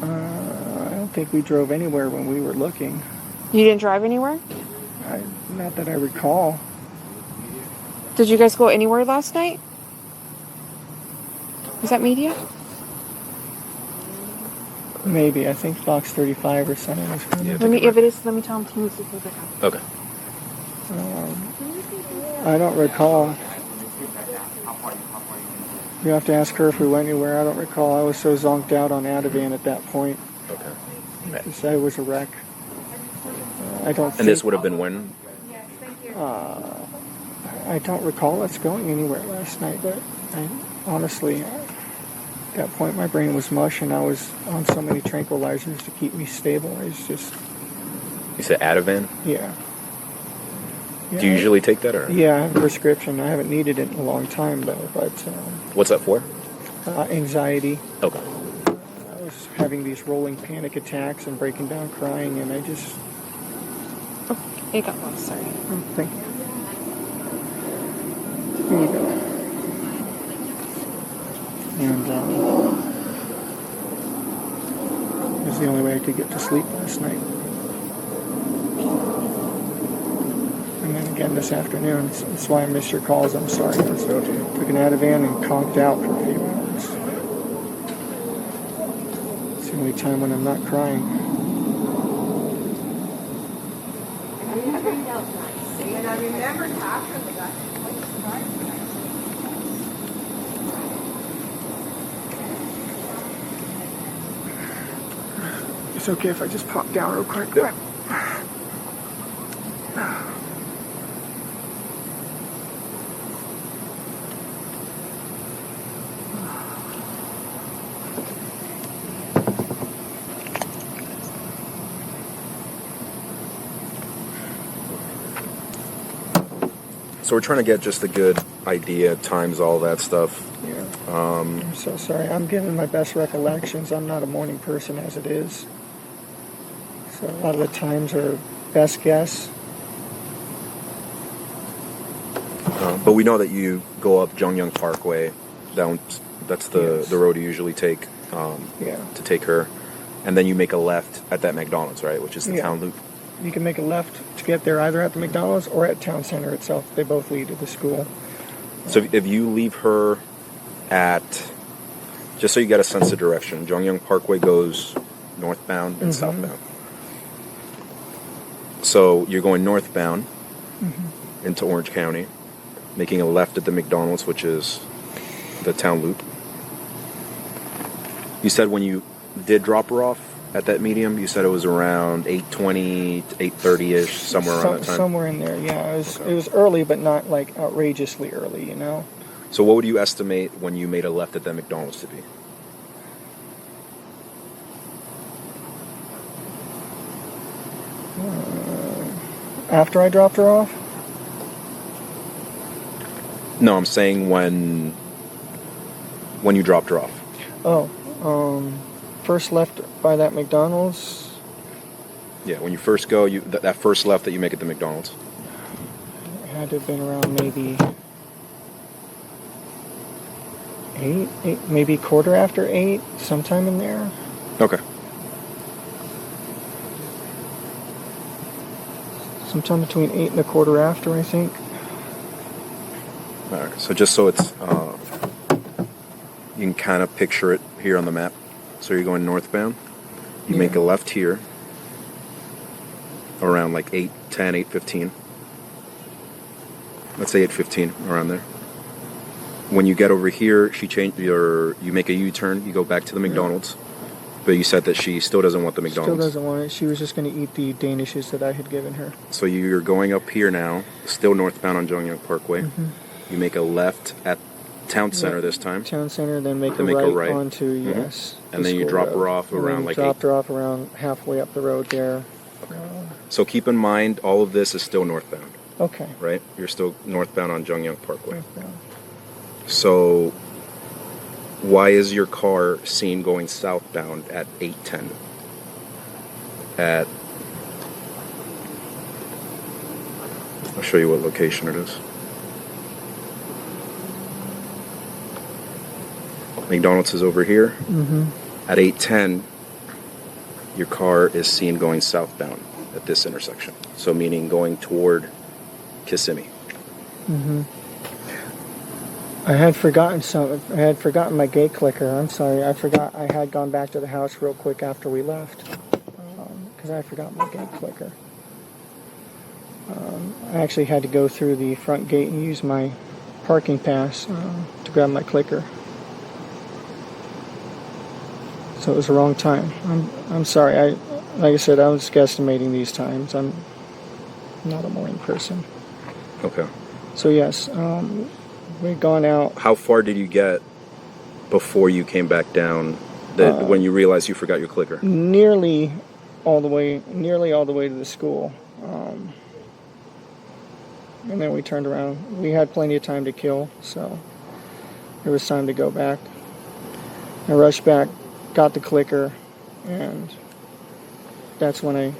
I don't think we drove anywhere when we were looking. You didn't drive anywhere? Not that I recall. Did you guys go anywhere last night? Is that media? Maybe. I think Fox 35 or something was coming. Yeah. If it is, let me tell him to move to take it out. Okay. I don't recall. You have to ask her if we went anywhere. I don't recall. I was so zonked out on Ativan at that point. Okay. Because I was a wreck. I don't. And this would have been when? I don't recall us going anywhere last night, but honestly, at that point my brain was mush and I was on so many tranquilizers to keep me stable. I was just... You said Ativan? Yeah. Do you usually take that or? Yeah, I have a prescription. I haven't needed it in a long time though, but... What's that for? Anxiety. Okay. I was having these rolling panic attacks and breaking down crying, and I just... Oh, it got lost, sorry. Thank you. Here you go. And it was the only way I could get to sleep last night. And then again this afternoon. That's why I missed your calls. I'm sorry. I took an Ativan and conked out for a few hours. It's the only time when I'm not crying. It's okay if I just pop down real quick. Yeah. So we're trying to get just a good idea, times, all that stuff. Yeah. I'm so sorry. I'm giving my best recollections. I'm not a morning person as it is. So a lot of the times are best guess. But we know that you go up Jongyang Parkway, down. That's the road you usually take to take her, and then you make a left at that McDonald's, right, which is the town loop. You can make a left to get there either at the McDonald's or at Town Center itself. They both lead to the school. So if you leave her at, just so you get a sense of direction, Jongyang Parkway goes northbound and southbound. So you're going northbound into Orange County, making a left at the McDonald's, which is the town loop. You said when you did drop her off at that medium, you said it was around 8:20 to 8:30-ish, somewhere around that time? Somewhere in there, yeah. It was early, but not like outrageously early, you know? So what would you estimate when you made a left at that McDonald's to be? After I dropped her off? No, I'm saying when you dropped her off. First left by that McDonald's. Yeah, when you first go, that first left that you make at the McDonald's. It had to have been around maybe 8, maybe quarter after 8, sometime in there. Okay. Sometime between 8 and a quarter after, I think. All right. So just so it's, you can kind of picture it here on the map. So you're going northbound. You make a left here around like 8:10, 8:15. Let's say 8:15, around there. When you get over here, you make a U-turn. You go back to the McDonald's. But you said that she still doesn't want the McDonald's. Still doesn't want it. She was just going to eat the Danishes that I had given her. So you're going up here now, still northbound on Jongyang Parkway. You make a left at Town Center this time. Town Center, then make a right onto, yes. And then you drop her off around like 8. Dropped her off around halfway up the road there. So keep in mind, all of this is still northbound. Okay. Right? You're still northbound on Jongyang Parkway. Northbound. So why is your car seen going southbound at 8:10? I'll show you what location it is. McDonald's is over here. At 8:10, your car is seen going southbound at this intersection. So meaning going toward Kissimmee. I had forgotten something. I had forgotten my gate clicker. I'm sorry. I forgot. I had gone back to the house real quick after we left because I forgot my gate clicker. I actually had to go through the front gate and use my parking pass to grab my clicker. So it was the wrong time. I'm sorry. Like I said, I was guesstimating these times. I'm not a morning person. Okay. So yes, we'd gone out. How far did you get before you came back down? When you realized you forgot your clicker? Nearly all the way to the school. And then we turned around. We had plenty of time to kill, so there was time to go back. I rushed back, got the clicker, and that's when I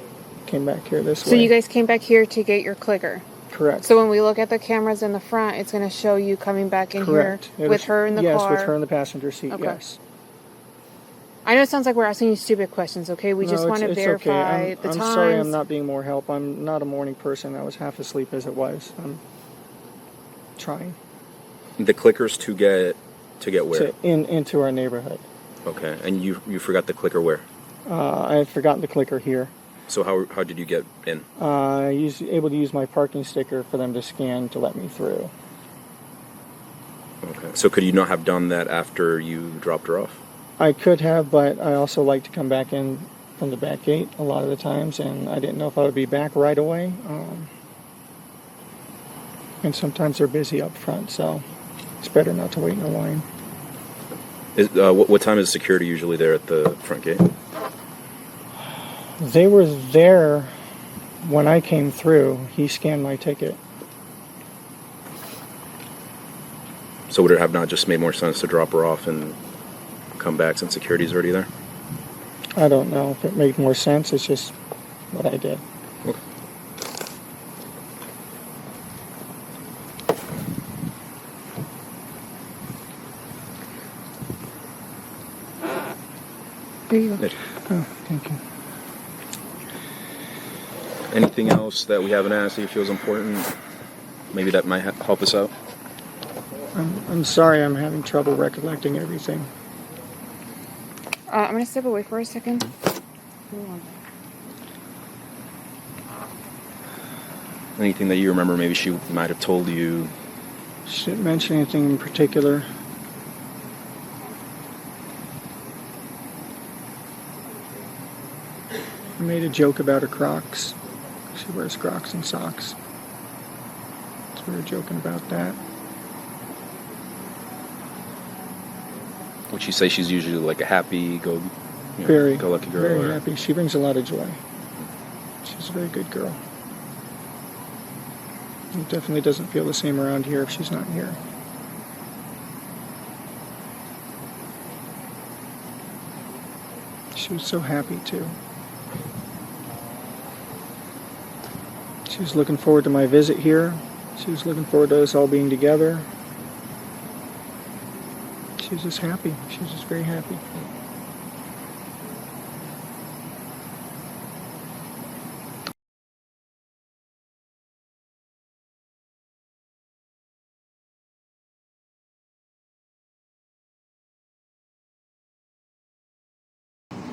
came back here this way. So you guys came back here to get your clicker? Correct. So when we look at the cameras in the front, it's going to show you coming back in Correct. here with her in the car? Yes, with her in the passenger seat, Okay. yes. I know it sounds like we're asking you stupid questions, okay? We just want to verify okay. the times. I'm sorry I'm not being more help. I'm not a morning person. I was half asleep as it was. I'm trying. The clicker's to get where? Into our neighborhood. Okay, and you forgot the clicker where? I had forgotten the clicker here. So how did you get in? I was able to use my parking sticker for them to scan to let me through. Okay. So could you not have done that after you dropped her off? I could have, but I also like to come back in from the back gate a lot of the times, and I didn't know if I would be back right away. And sometimes they're busy up front, so it's better not to wait in a line. What time is security usually there at the front gate? They were there when I came through. He scanned my ticket. So would it have not just made more sense to drop her off and come back since security's already there? I don't know if it made more sense. It's just what I did. Okay. There you go. Good. Oh, thank you. Anything else that we haven't asked that you feel is important? Maybe that might help us out? I'm sorry I'm having trouble recollecting everything. I'm going to step away for a second. Anything that you remember maybe she might have told you? She didn't mention anything in particular. I made a joke about her Crocs. She wears Crocs and socks. So we were joking about that. Would she say she's usually like a happy, go lucky girl? Very happy. She brings a lot of joy. She's a very good girl. It definitely doesn't feel the same around here if she's not here. She was so happy too. She was looking forward to my visit here. She was looking forward to us all being together. She was just happy. She was just very happy.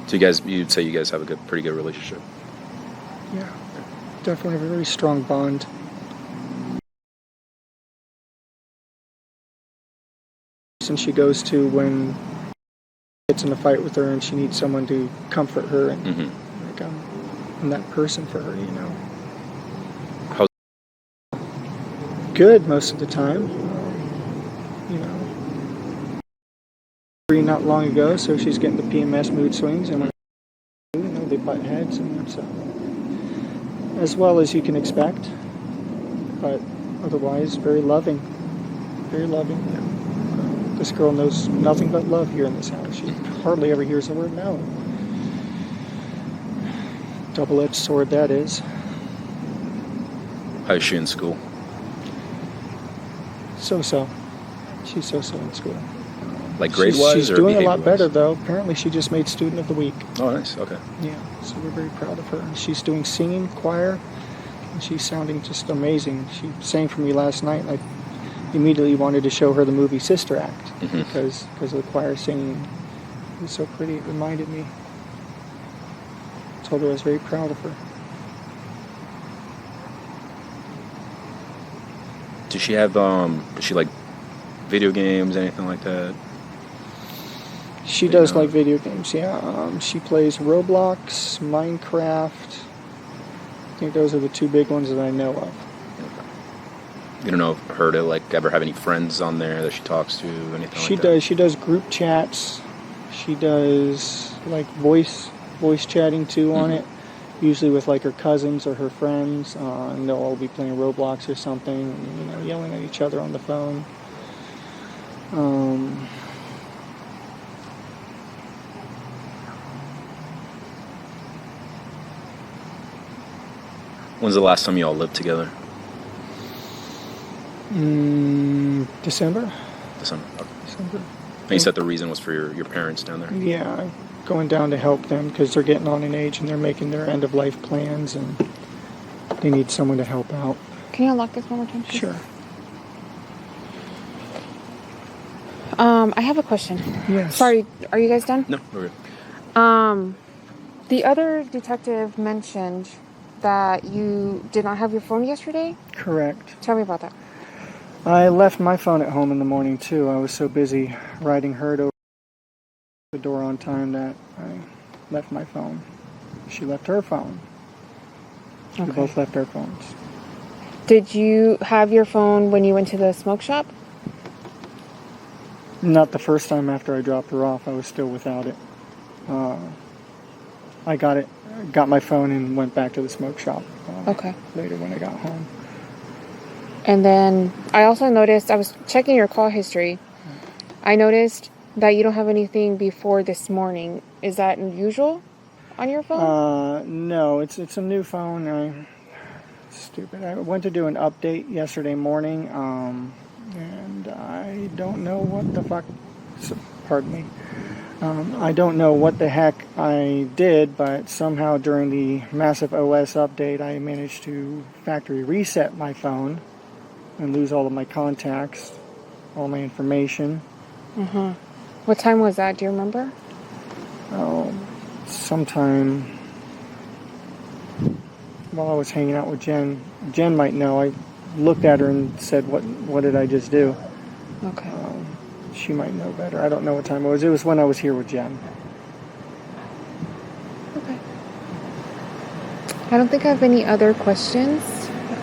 So you'd say you guys have a pretty good relationship? Yeah, definitely have a very strong bond. And she goes to when gets in a fight with her and she needs someone to comfort her, and like I'm that person for her, you know. How's good most of the time, you know. Not long ago, so she's getting the PMS mood swings, and when they butt heads, and so as well as you can expect, but otherwise very loving, very loving. This girl knows nothing but love here in this house. She hardly ever hears the word no. Double-edged sword that is. How is she in school? So-so. She's so-so in school. Like grade-wise, she's or doing a lot behavior-wise? better though. Apparently, she just made Student of the Week. Oh, nice. Okay. Yeah, so we're very proud of her. And she's doing singing, choir, and she's sounding just amazing. She sang for me last night, and I immediately wanted to show her the movie Sister Act because of the choir singing. It was so pretty. It reminded me. I told her I was very proud of her. Does she have does she like video games, anything like that? She does like video games, yeah. She plays Roblox, Minecraft. I think those are the two big ones that I know of. You don't know her to like ever have any friends on there that she talks to, anything like that? She does. She does group chats. She does like voice chatting too on it. Usually with like her cousins or her friends, and they'll all be playing Roblox or something, and, yelling at each other on the phone. When's the last time you all lived together? December. December. Okay. December. And you said the reason was for your parents down there? Yeah, going down to help them because they're getting on in age and they're making their end-of-life plans and they need someone to help out. Can you unlock this one more time, please? Sure. I have a question. Yes. Sorry, are you guys done? No, we're good. The other detective mentioned that you did not have your phone yesterday. Correct. Tell me about that. I left my phone at home in the morning too. I was so busy riding her to the door on time that I left my phone. She left her phone. We Okay. both left our phones. Did you have your phone when you went to the smoke shop? Not the first time after I dropped her off. I was still without it. I got my phone and went back to the smoke shop Okay. later when I got home. And then I also noticed, I was checking your call history. I noticed that you don't have anything before this morning. Is that unusual on your phone? No, it's a new phone. Stupid. I went to do an update yesterday morning, and I don't know what the fuck. Pardon me. I don't know what the heck I did, but somehow during the massive OS update, I managed to factory reset my phone and lose all of my contacts, all my information. Mm-hmm. What time was that? Do you remember? Oh, sometime while I was hanging out with Jen. Jen might know. I looked at her and said, "What did I just do?" Okay. She might know better. I don't know what time it was. It was when I was here with Jen. Okay. I don't think I have any other questions.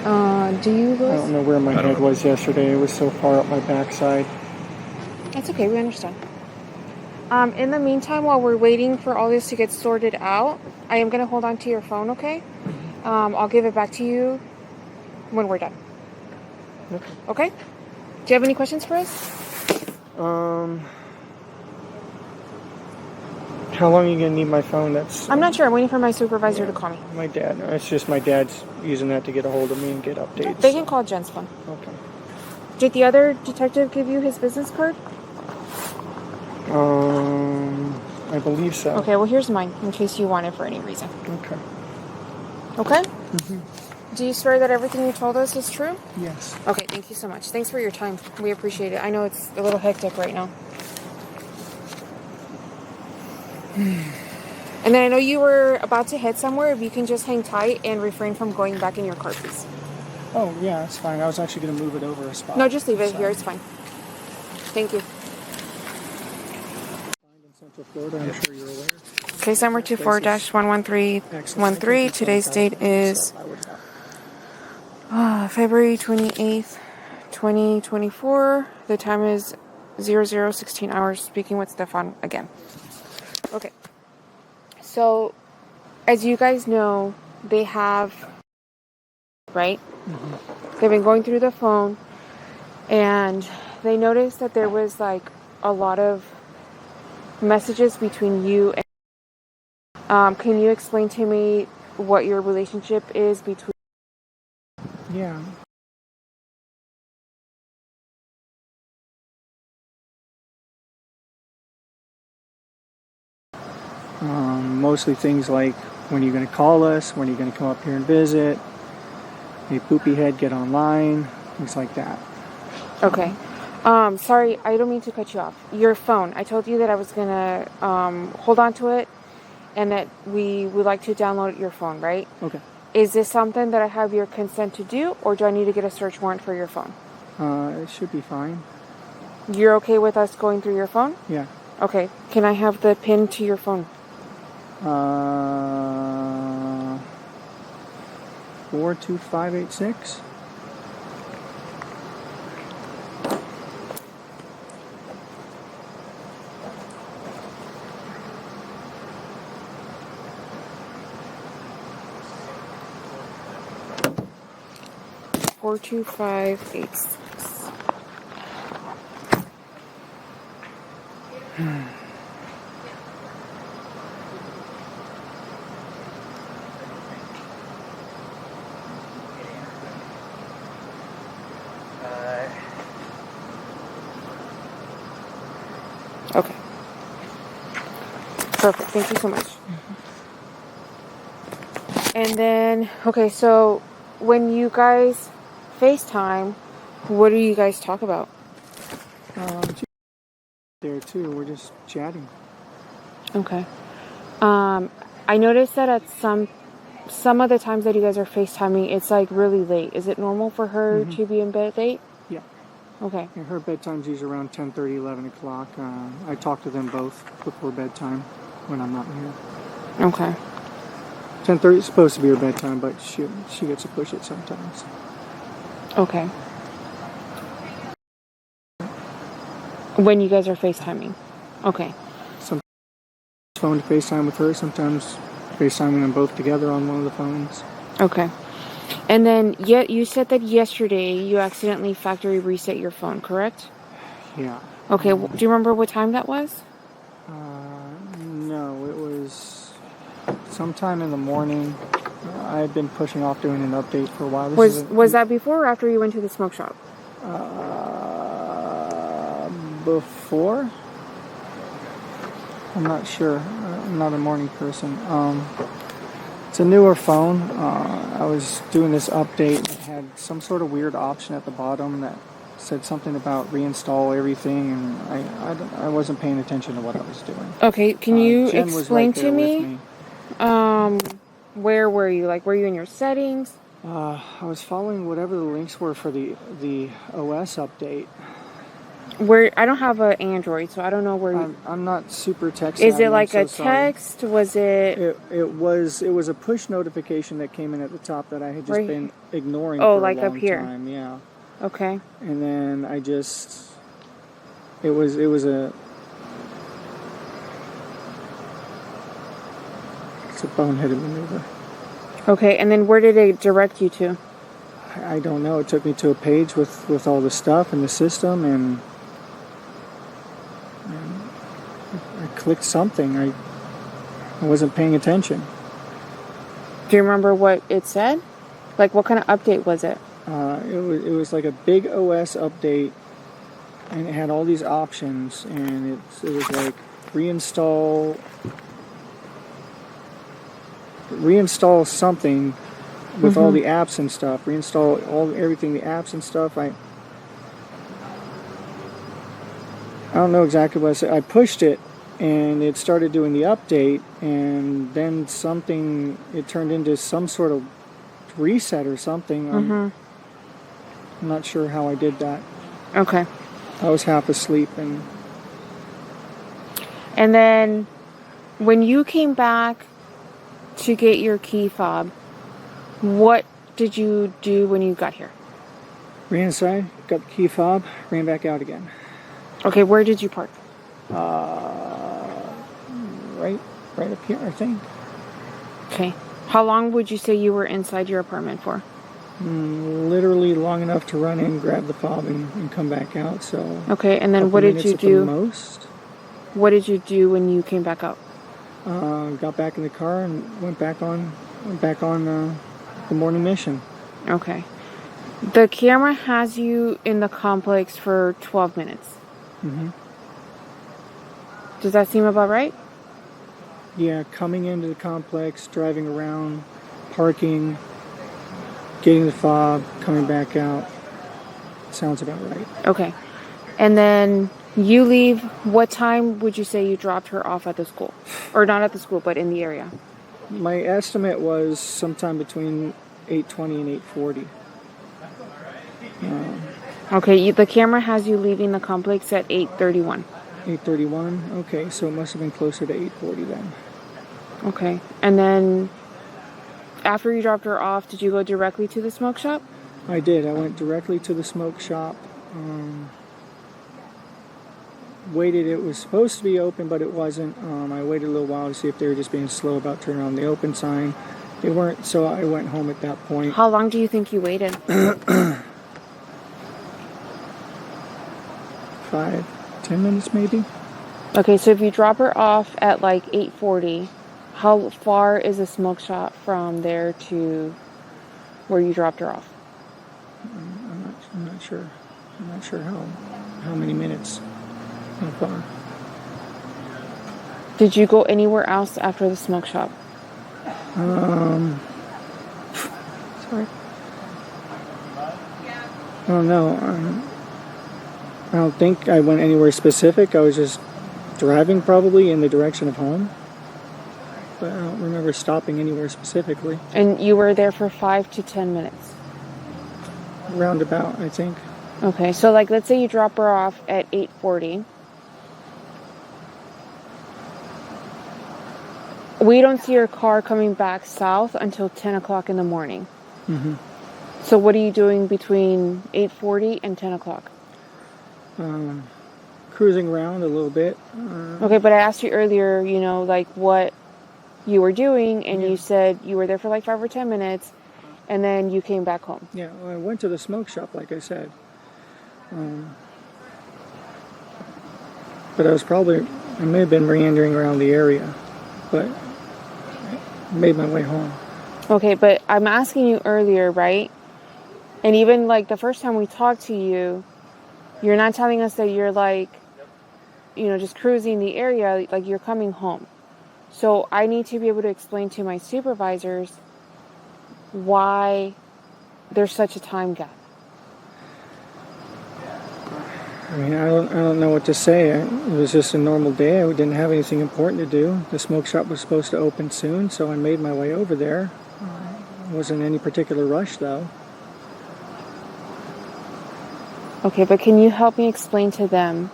Do you, Louis? I don't know where my head was yesterday. It was so far up my backside. That's okay. We understand. In the meantime, while we're waiting for all this to get sorted out, I am going to hold on to your phone, okay? I'll give it back to you when we're done. Okay. Okay? Do you have any questions for us? How long are you going to need my phone? I'm not sure. I'm waiting for my supervisor to call me. My dad. It's just my dad's using that to get a hold of me and get updates. They can call Jen's phone. Okay. Did the other detective give you his business card? I believe so. Okay, well, here's mine, in case you want it for any reason. Okay. Okay? Mm-hmm. Do you swear that everything you told us is true? Yes. Okay, thank you so much. Thanks for your time. We appreciate it. I know it's a little hectic right now. And then I know you were about to head somewhere. If you can just hang tight and refrain from going back in your car, please. Oh, yeah, that's fine. I was actually going to move it over a spot. No, just leave it here. It's fine. Thank you. In Central Florida, I'm sure you're aware. Case number 24-11313. Today's date is February 28th, 2024. The time is 00:16 hours. Speaking with Stephan again. Okay. So, as you guys know, they have, right? Mm-hmm. They've been going through the phone, and they noticed that there was like a lot of messages between you and can you explain to me what your relationship is between? Yeah. Mostly things like, when are you going to call us? When are you going to come up here and visit? Hey, poopy head, get online. Things like that. Okay. Sorry, I don't mean to cut you off. Your phone. I told you that I was going to hold on to it and that we would like to download your phone, right? Okay. Is this something that I have your consent to do, or do I need to get a search warrant for your phone? It should be fine. You're okay with us going through your phone? Yeah. Okay. Can I have the PIN to your phone? 42586. Four 2586. Okay. Perfect. Thank you so much. And then, okay, so when you guys FaceTime, what do you guys talk about? There too. We're just chatting. Okay. I noticed that at some of the times that you guys are FaceTiming, it's like really late. Is it normal for her to be in bed late? Yeah. Okay. Yeah, her bedtime's usually around 10:30, 11 o'clock. I talk to them both before bedtime when I'm not here. Okay. 10:30 is supposed to be her bedtime, but she gets to push it sometimes. Okay. When you guys are FaceTiming. Okay. Sometimes phone to FaceTime with her, sometimes FaceTiming them both together on one of the phones. Okay. And then you said that yesterday you accidentally factory reset your phone, correct? Yeah. Okay. Do you remember what time that was? No, it was sometime in the morning. I had been pushing off doing an update for a while. Was that before or after you went to the smoke shop? Before? I'm not sure. I'm not a morning person. It's a newer phone. I was doing this update. It had some sort of weird option at the bottom that said something about reinstall everything, and I wasn't paying attention to what I was doing. Okay, can you Jen was explain right to there me? with me. Where were you? Like, were you in your settings? I was following whatever the links were for the OS update. Where I don't have an Android, so I don't know where you... I'm not super tech Is savvy. it like I'm a so sorry. text? Was it... It was a push notification that came in at the top that I had just been ignoring Oh, for like a long up here. time. Yeah. Okay. And then I just... It was a... It's a boneheaded maneuver. Okay, and then where did it direct you to? I don't know. It took me to a page with all the stuff in the system, and I clicked something. I wasn't paying attention. Do you remember what it said? Like, what kind of update was it? It was like a big OS update, and it had all these options, and it was like reinstall something with all the apps and stuff. Reinstall everything, the apps and stuff. I don't know exactly what I said. I pushed it, and it started doing the update, and then it turned into some sort of reset or something. I'm not sure how I did that. Okay. I was half asleep, And then when you came back to get your key fob, what did you do when you got here? ran inside, got the key fob, ran back out again. Okay, where did you park? Right up here, I think. Okay. How long would you say you were inside your apartment for? Literally long enough to run in, grab the fob, and come back out. So. Okay, and then what did you do? At the most. What did you do when you came back out? Got back in the car and went back on the morning mission. Okay. The camera has you in the complex for 12 minutes. Mm-hmm. Does that seem about right? Yeah, coming into the complex, driving around, parking, getting the fob, coming back out. Sounds about right. Okay. And then you leave. What time would you say you dropped her off at the school? Or not at the school, but in the area? My estimate was sometime between 8:20 and 8:40. Okay, the camera has you leaving the complex at 8:31. 8:31? Okay, so it must have been closer to 8:40 then. Okay. And then after you dropped her off, did you go directly to the smoke shop? I did. I went directly to the smoke shop. Waited. It was supposed to be open, but it wasn't. I waited a little while to see if they were just being slow about turning on the open sign. They weren't, so I went home at that point. How long do you think you waited? 5-10 minutes maybe. Okay, so if you drop her off at like 8:40, how far is the smoke shop from there to where you dropped her off? I'm not sure. I'm not sure how many minutes. How far? Did you go anywhere else after the smoke shop? Sorry. I don't know. I don't think I went anywhere specific. I was just driving probably in the direction of home. But I don't remember stopping anywhere specifically. And you were there for 5 to 10 minutes? Roundabout, I think. Okay, so like let's say you drop her off at 8:40. we don't see your car coming back south until 10 o'clock in the morning. Mm-hmm. So what are you doing between 8:40 and 10 o'clock? Cruising around a little bit. Okay, but I asked you earlier, you know, like what you were doing, and you said you were there for like 5 or 10 minutes, and then you came back home. Yeah, well, I went to the smoke shop, like I said. But I may have been meandering around the area, but I made my way home. Okay, but I'm asking you earlier, right? And even like the first time we talked to you, you're not telling us that you're like, you know, just cruising the area, like you're coming home. So I need to be able to explain to my supervisors why there's such a time gap. I mean, I don't know what to say. It was just a normal day. I didn't have anything important to do. The smoke shop was supposed to open soon, so I made my way over there. Wasn't any particular rush, though. Okay, but can you help me explain to them?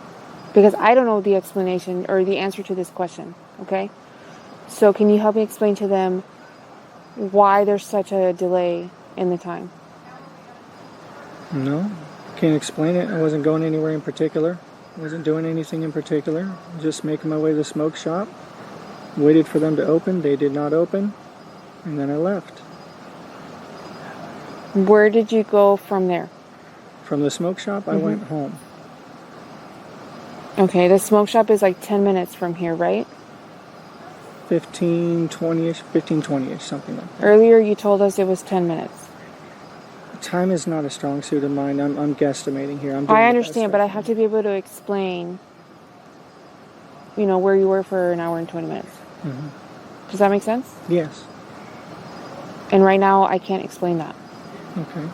Because I don't know the explanation or the answer to this question, okay? So can you help me explain to them why there's such a delay in the time? No, can't explain it. I wasn't going anywhere in particular. I wasn't doing anything in particular. Just making my way to the smoke shop. Waited for them to open. They did not open. And then I left. Where did you go from there? From the smoke shop, I went home. Okay, the smoke shop is like 10 minutes from here, right? 15, 20-ish, something like that. Earlier you told us it was 10 minutes. Time is not a strong suit of mine. I'm guesstimating here. I understand, but I have to be able to explain, you know, where you were for an hour and 20 minutes. Mm-hmm. Does that make sense? Yes. And right now I can't explain that. Okay.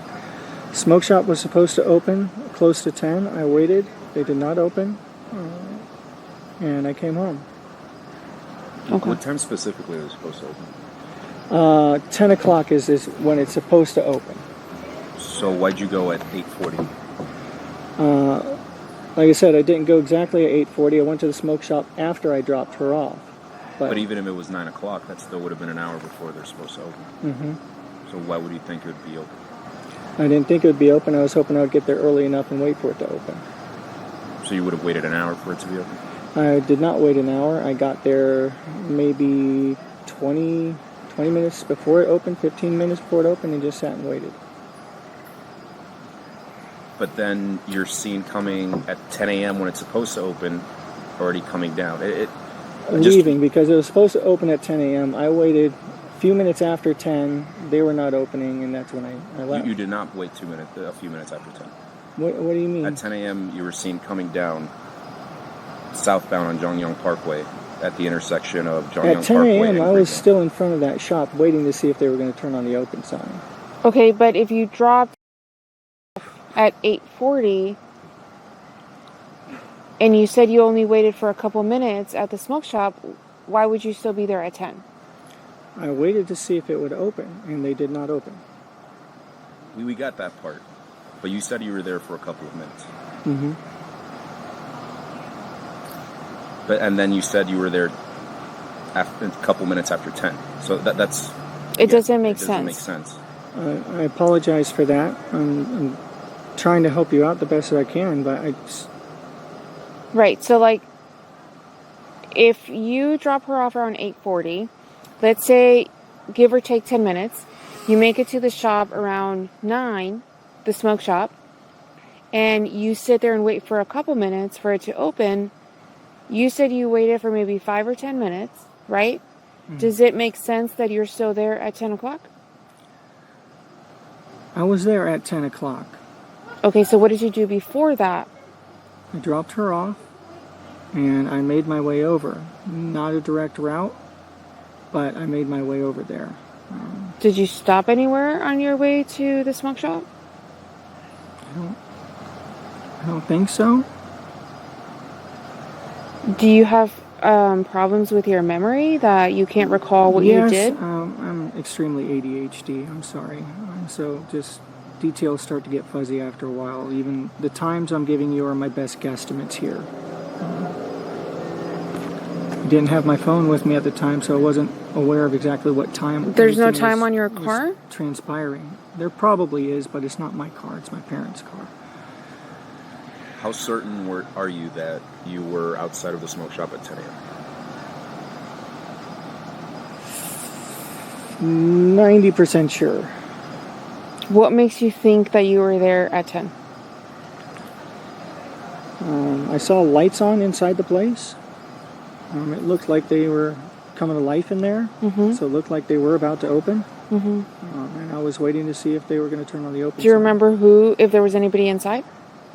Smoke shop was supposed to open close to 10. I waited. They did not open. And I came home. Okay. What time specifically was it supposed to open? 10 o'clock is when it's supposed to open. So why'd you go at 8:40? Like I said, I didn't go exactly at 8:40. I went to the smoke shop after I dropped her off. But even if it was 9 o'clock, that still would have been an hour before they're supposed to open. Mm-hmm. So why would you think it would be open? I didn't think it would be open. I was hoping I would get there early enough and wait for it to open. So you would have waited an hour for it to be open? I did not wait an hour. I got there maybe 20 minutes before it opened, 15 minutes before it opened, and just sat and waited. But then you're seen coming at 10 a.m. when it's supposed to open, already coming down. Leaving, because it was supposed to open at 10 a.m. I waited a few minutes after 10. They were not opening, and that's when I left. You did not wait a few minutes after 10. What do you mean? At 10 a.m., you were seen coming down southbound on Jongyang Parkway at the intersection of Jongyang At 10 Parkway a.m., and I was Greenville. still in front of that shop waiting to see if they were going to turn on the open sign. Okay, but if you dropped at 8:40 and you said you only waited for a couple minutes at the smoke shop, why would you still be there at 10? I waited to see if it would open, and they did not open. We got that part. But you said you were there for a couple of minutes. Mm-hmm. And then you said you were there a couple minutes after 10. So that's... It doesn't make it sense. doesn't make sense. I apologize for that. I'm trying to help you out the best that I can, but I just... Right, so like, if you drop her off around 8:40, let's say, give or take 10 minutes, you make it to the shop around 9, the smoke shop, and you sit there and wait for a couple minutes for it to open. You said you waited for maybe 5 or 10 minutes, right? Mm-hmm. Does it make sense that you're still there at 10 o'clock? I was there at 10 o'clock. Okay, so what did you do before that? I dropped her off, and I made my way over. Not a direct route, but I made my way over there. Did you stop anywhere on your way to the smoke shop? I don't think so. Do you have problems with your memory that you can't recall what you did? Yes, I'm extremely ADHD. I'm sorry. So just details start to get fuzzy after a while. Even the times I'm giving you are my best guesstimates here. didn't have my phone with me at the time, so I wasn't aware of exactly what time. There's no everything time was- on your was car? transpiring. There probably is, but it's not my car. It's my parents' car. How certain are you that you were outside of the smoke shop at 10 a.m.? 90% sure. What makes you think that you were there at 10? I saw lights on inside the place. It looked like they were coming to life in there, so it looked like they were about to open. And I was waiting to see if they were going to turn on the open. Do you sign. remember if there was anybody inside?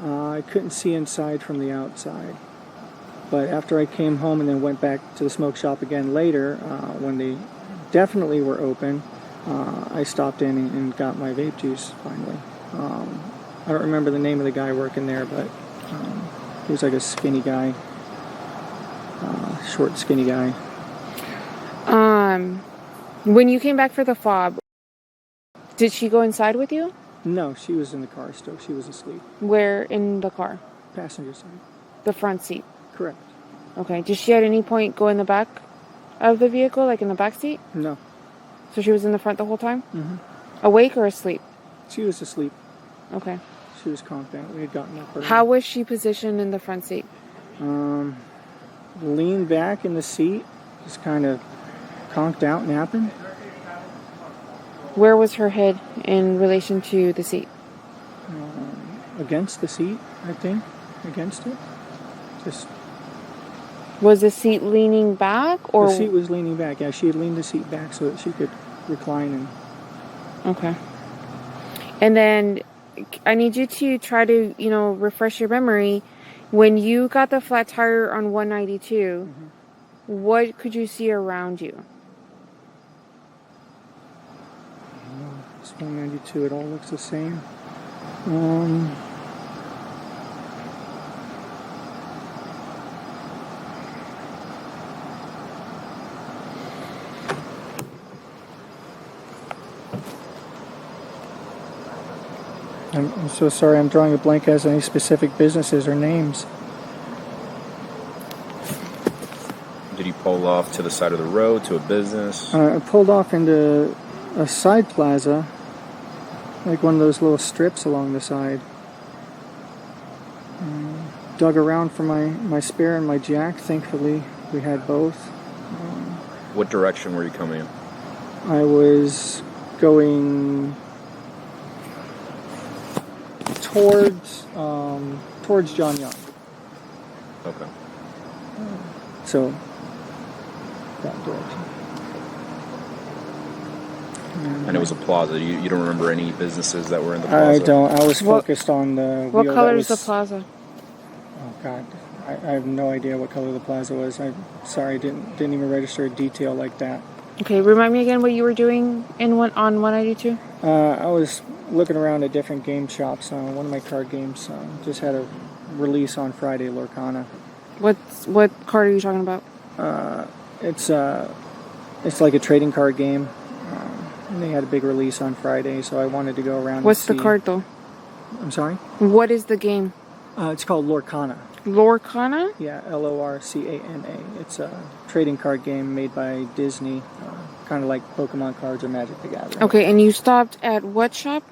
I couldn't see inside from the outside. But after I came home and then went back to the smoke shop again later, when they definitely were open, I stopped in and got my vape juice finally. I don't remember the name of the guy working there, but he was like a skinny guy, short, skinny guy. When you came back for the fob, did she go inside with you? No, she was in the car still. She was asleep. Where in the car? Passenger side. The front seat. Correct. Okay. Did she at any point go in the back of the vehicle, like in the back seat? No. So she was in the front the whole time? Awake or asleep? She was asleep. Okay. She was confident. We had gotten up early. How was she positioned in the front seat? Leaned back in the seat, just kind of conked out, napping. Where was her head in relation to the seat? Against the seat, I think. Against it. Just Was the seat leaning back, or the seat was leaning back. Yeah, she had leaned the seat back so that she could recline and. Okay. And then I need you to try to, refresh your memory. When you got the flat tire on 192, what could you see around you? It's 192. It all looks the same. I'm so sorry. I'm drawing a blank as any specific businesses or names. Did you pull off to the side of the road to a business? I pulled off into a side plaza, like one of those little strips along the side. Dug around for my spare and my jack. Thankfully, we had both. What direction were you coming in? I was going towards John Young. Okay. So that direction. And it was a plaza. You don't remember any businesses that were in the plaza? I don't. I was focused on the. What wheel color that is the was- plaza? Oh God, I have no idea what color the plaza was. I'm sorry, didn't even register a detail like that. Okay, remind me again what you were doing on 192? I was looking around at different game shops. One of my card games just had a release on Friday, Lorcana. What card are you talking about? It's like a trading card game. And they had a big release on Friday, so I wanted to go around. What's and the see. card though? I'm sorry? What is the game? It's called Lorcana. Lorcana? Yeah, Lorcana. It's a trading card game made by Disney, kind of like Pokemon cards or Magic the Gathering. Okay, and you stopped at what shop?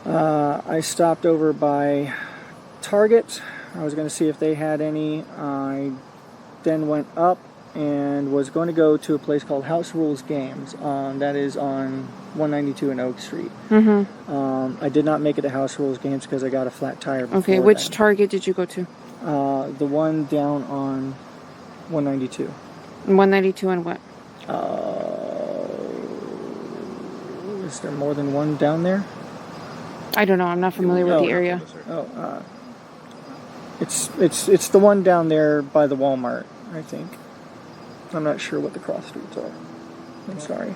I stopped over by Target. I was going to see if they had any. I then went up and was going to go to a place called House Rules Games. That is on 192 and Oak Street. I did not make it to House Rules Games because I got a flat tire before Okay, which then. Target did you go to? The one down on 192. 192 and what? Is there more than one down there? I don't know. I'm not familiar with the area. It's the one down there by the Walmart, I think. I'm not sure what the cross streets are. I'm sorry.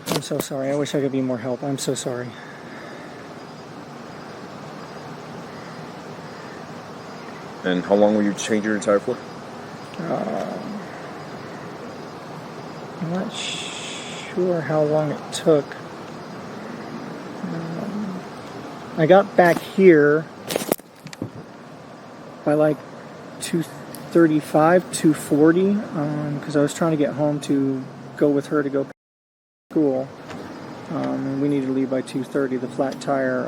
I'm so sorry. I wish I could be more help. I'm so sorry. And how long were you changing your tire for? I'm not sure how long it took. I got back here by like 2:35, 2:40, because I was trying to get home to go with her to go to school. And we needed to leave by 2:30. The flat tire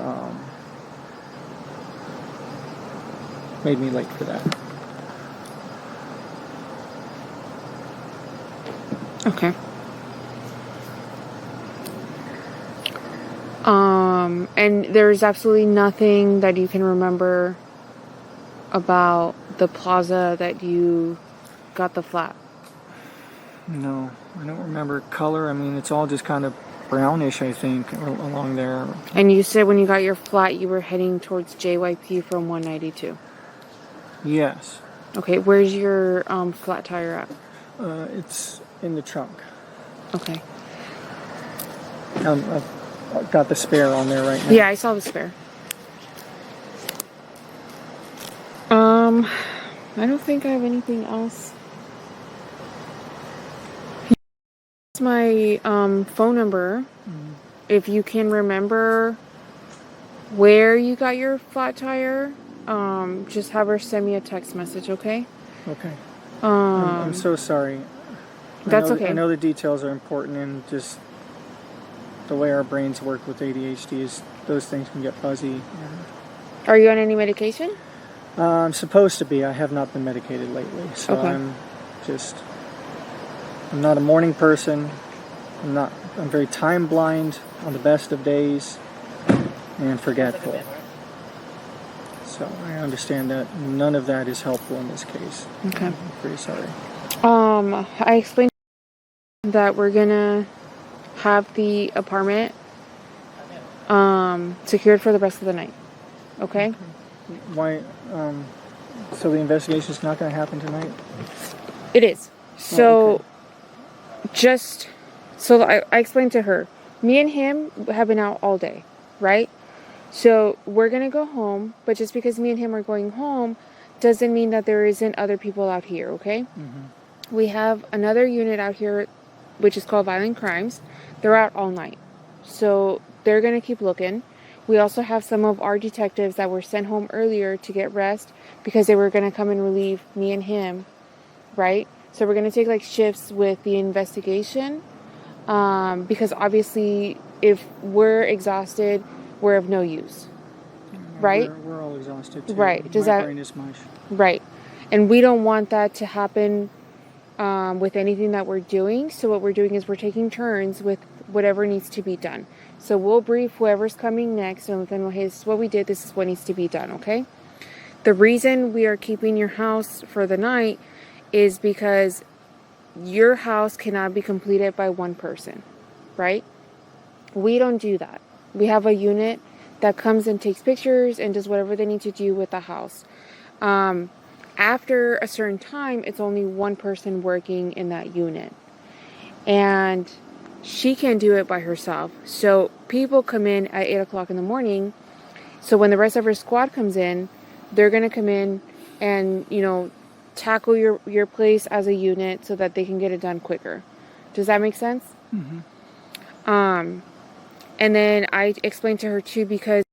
made me late for that. Okay. And there's absolutely nothing that you can remember about the plaza that you got the flat. No, I don't remember color. I mean, it's all just kind of brownish, I think, along there. And you said when you got your flat, you were heading towards JYP from 192. Yes. Okay, where's your flat tire at? It's in the trunk. Okay. I've got the spare on there right now. Yeah, I saw the spare. I don't think I have anything else. Here's my phone number. If you can remember where you got your flat tire, just have her send me a text message, okay? Okay. I'm so sorry. That's okay. I know the details are important, and just the way our brains work with ADHD is those things can get fuzzy. Are you on any medication? I'm supposed to be. I have not been medicated lately, so Okay. I'm not a morning person. I'm very time blind on the best of days and forgetful. So I understand that none of that is helpful in this case. Okay. I'm pretty sorry. I explained that we're gonna have the apartment secured for the rest of the night. Okay? Why? So the investigation is not going to happen tonight? It is. So, okay. I explained to her, me and him have been out all day, right? So we're going to go home, but just because me and him are going home doesn't mean that there isn't other people out here, okay? Mm-hmm. We have another unit out here, which is called Violent Crimes. They're out all night. So they're going to keep looking. We also have some of our detectives that were sent home earlier to get rest because they were going to come and relieve me and him, right? So we're going to take like shifts with the investigation because obviously if we're exhausted, we're of no use, right? We're all exhausted too. Right. My brain is mush. Right. And we don't want that to happen with anything that we're doing. So what we're doing is we're taking turns with whatever needs to be done. So we'll brief whoever's coming next and then, hey, this is what we did. This is what needs to be done. Okay. The reason we are keeping your house for the night is because your house cannot be completed by one person, right? We don't do that. We have a unit that comes and takes pictures and does whatever they need to do with the house. After a certain time, it's only one person working in that unit. And she can't do it by herself. So people come in at 8 o'clock in the morning. So when the rest of her squad comes in, they're going to come in and, tackle your place as a unit so that they can get it done quicker. Does that make sense? Mm-hmm. And then I explained to her too, because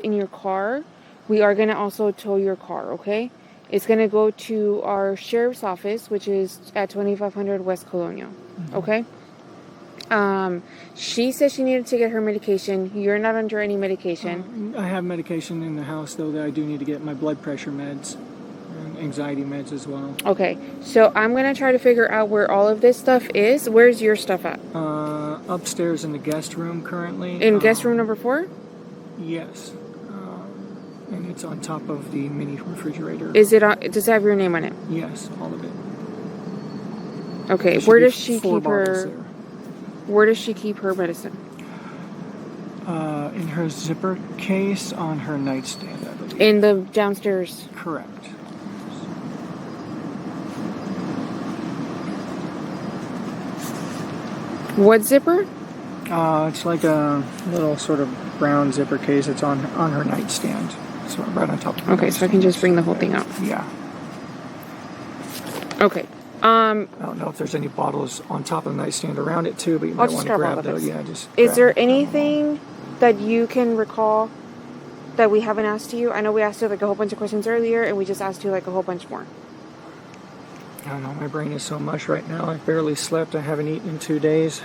in your car, we are going to also tow your car, okay? It's going to go to our sheriff's office, which is at 2500 West Colonial, okay? She said she needed to get her medication. You're not under any medication. I have medication in the house, though, that I do need to get my blood pressure meds and anxiety meds as well. Okay, so I'm going to try to figure out where all of this stuff is. Where's your stuff at? Upstairs in the guest room currently. In guest room number 4? Yes. And it's on top of the mini refrigerator. Does it have your name on it? Yes, all of it. Okay, where does she keep her medicine? In her zipper case on her nightstand, I believe. In the downstairs. Correct. What zipper? It's like a little sort of brown zipper case. It's on her nightstand. So right on top of her nightstand. So I can just bring the whole thing out. Yeah. Okay. I don't know if there's any bottles on top of the nightstand around it too, but you might want to grab those. Yeah, just. Is there anything that you can recall that we haven't asked you? I know we asked you like a whole bunch of questions earlier, and we just asked you like a whole bunch more. I don't know, my brain is so mush right now. I barely slept. I haven't eaten in 2 days.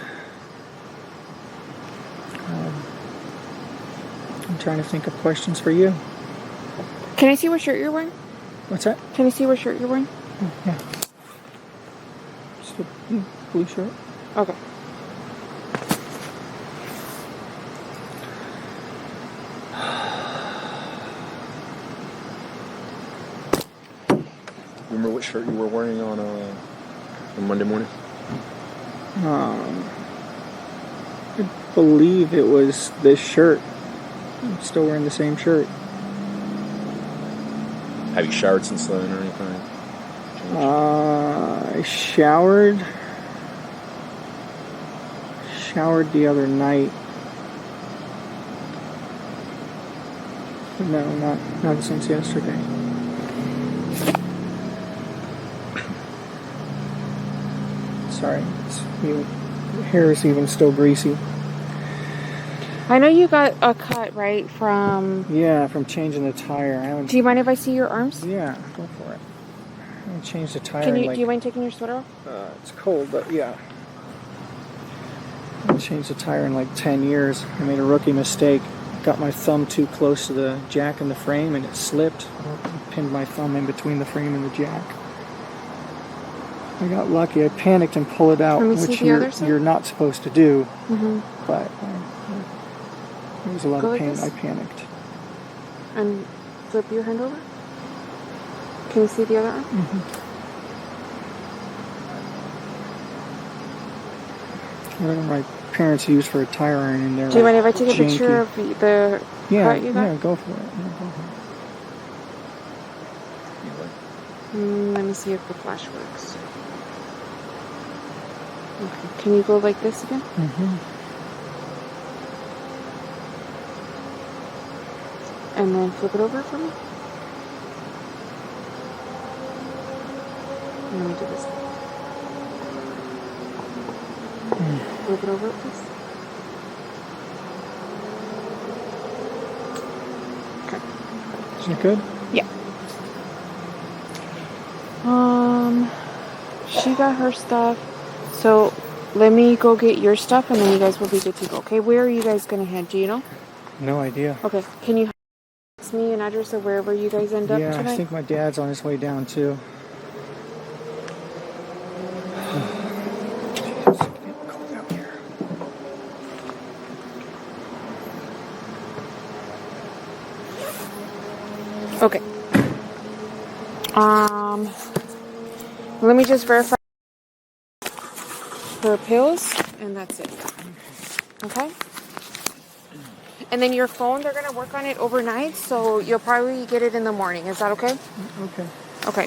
I'm trying to think of questions for you. Can I see what shirt you're wearing? What's that? Can I see what shirt you're wearing? Oh, yeah. Just a blue shirt. Okay. Remember what shirt you were wearing on Monday morning? I believe it was this shirt. I'm still wearing the same shirt. Have you showered since then or anything? I showered the other night. No, not since yesterday. Sorry, your hair is even still greasy. I know you got a cut, right, from... Yeah, from changing the tire. I haven't. Do you mind if I see your arms? Yeah, go for it. I haven't changed the tire. Do in like, you mind taking your sweater off? It's cold, but yeah. I haven't changed the tire in like 10 years. I made a rookie mistake. Got my thumb too close to the jack and the frame, and it slipped. I pinned my thumb in between the frame and the jack. I got lucky. I panicked and pulled it out, Let me see which the other side. you're not supposed to do. Mm-hmm. But there was a lot Go of like pain. this? I panicked. And flip your hand over. Can you see the other arm? Mm-hmm. Whatever my parents used for a tire iron in there. Do you mind if I take a janky. picture of the cut you got? Yeah, go for it. Yeah, go for it. Let me see if the flash works. Okay. Can you go like this again? Mm-hmm. And then flip it over for me. Let me do this. Flip it over, please. Okay. Is that good? Yeah. She got her stuff. So let me go get your stuff, and then you guys will be good to go. Okay, where are you guys gonna head? Do you know? No idea. Okay, can you text me an address of wherever you guys end up Yeah, tonight? I think my dad's on his way down too. Jesus, it's getting cold out here. Okay. Let me just verify her pills, and that's it. Okay? And then your phone, they're gonna work on it overnight, so you'll probably get it in the morning. Is that okay? Okay. Okay.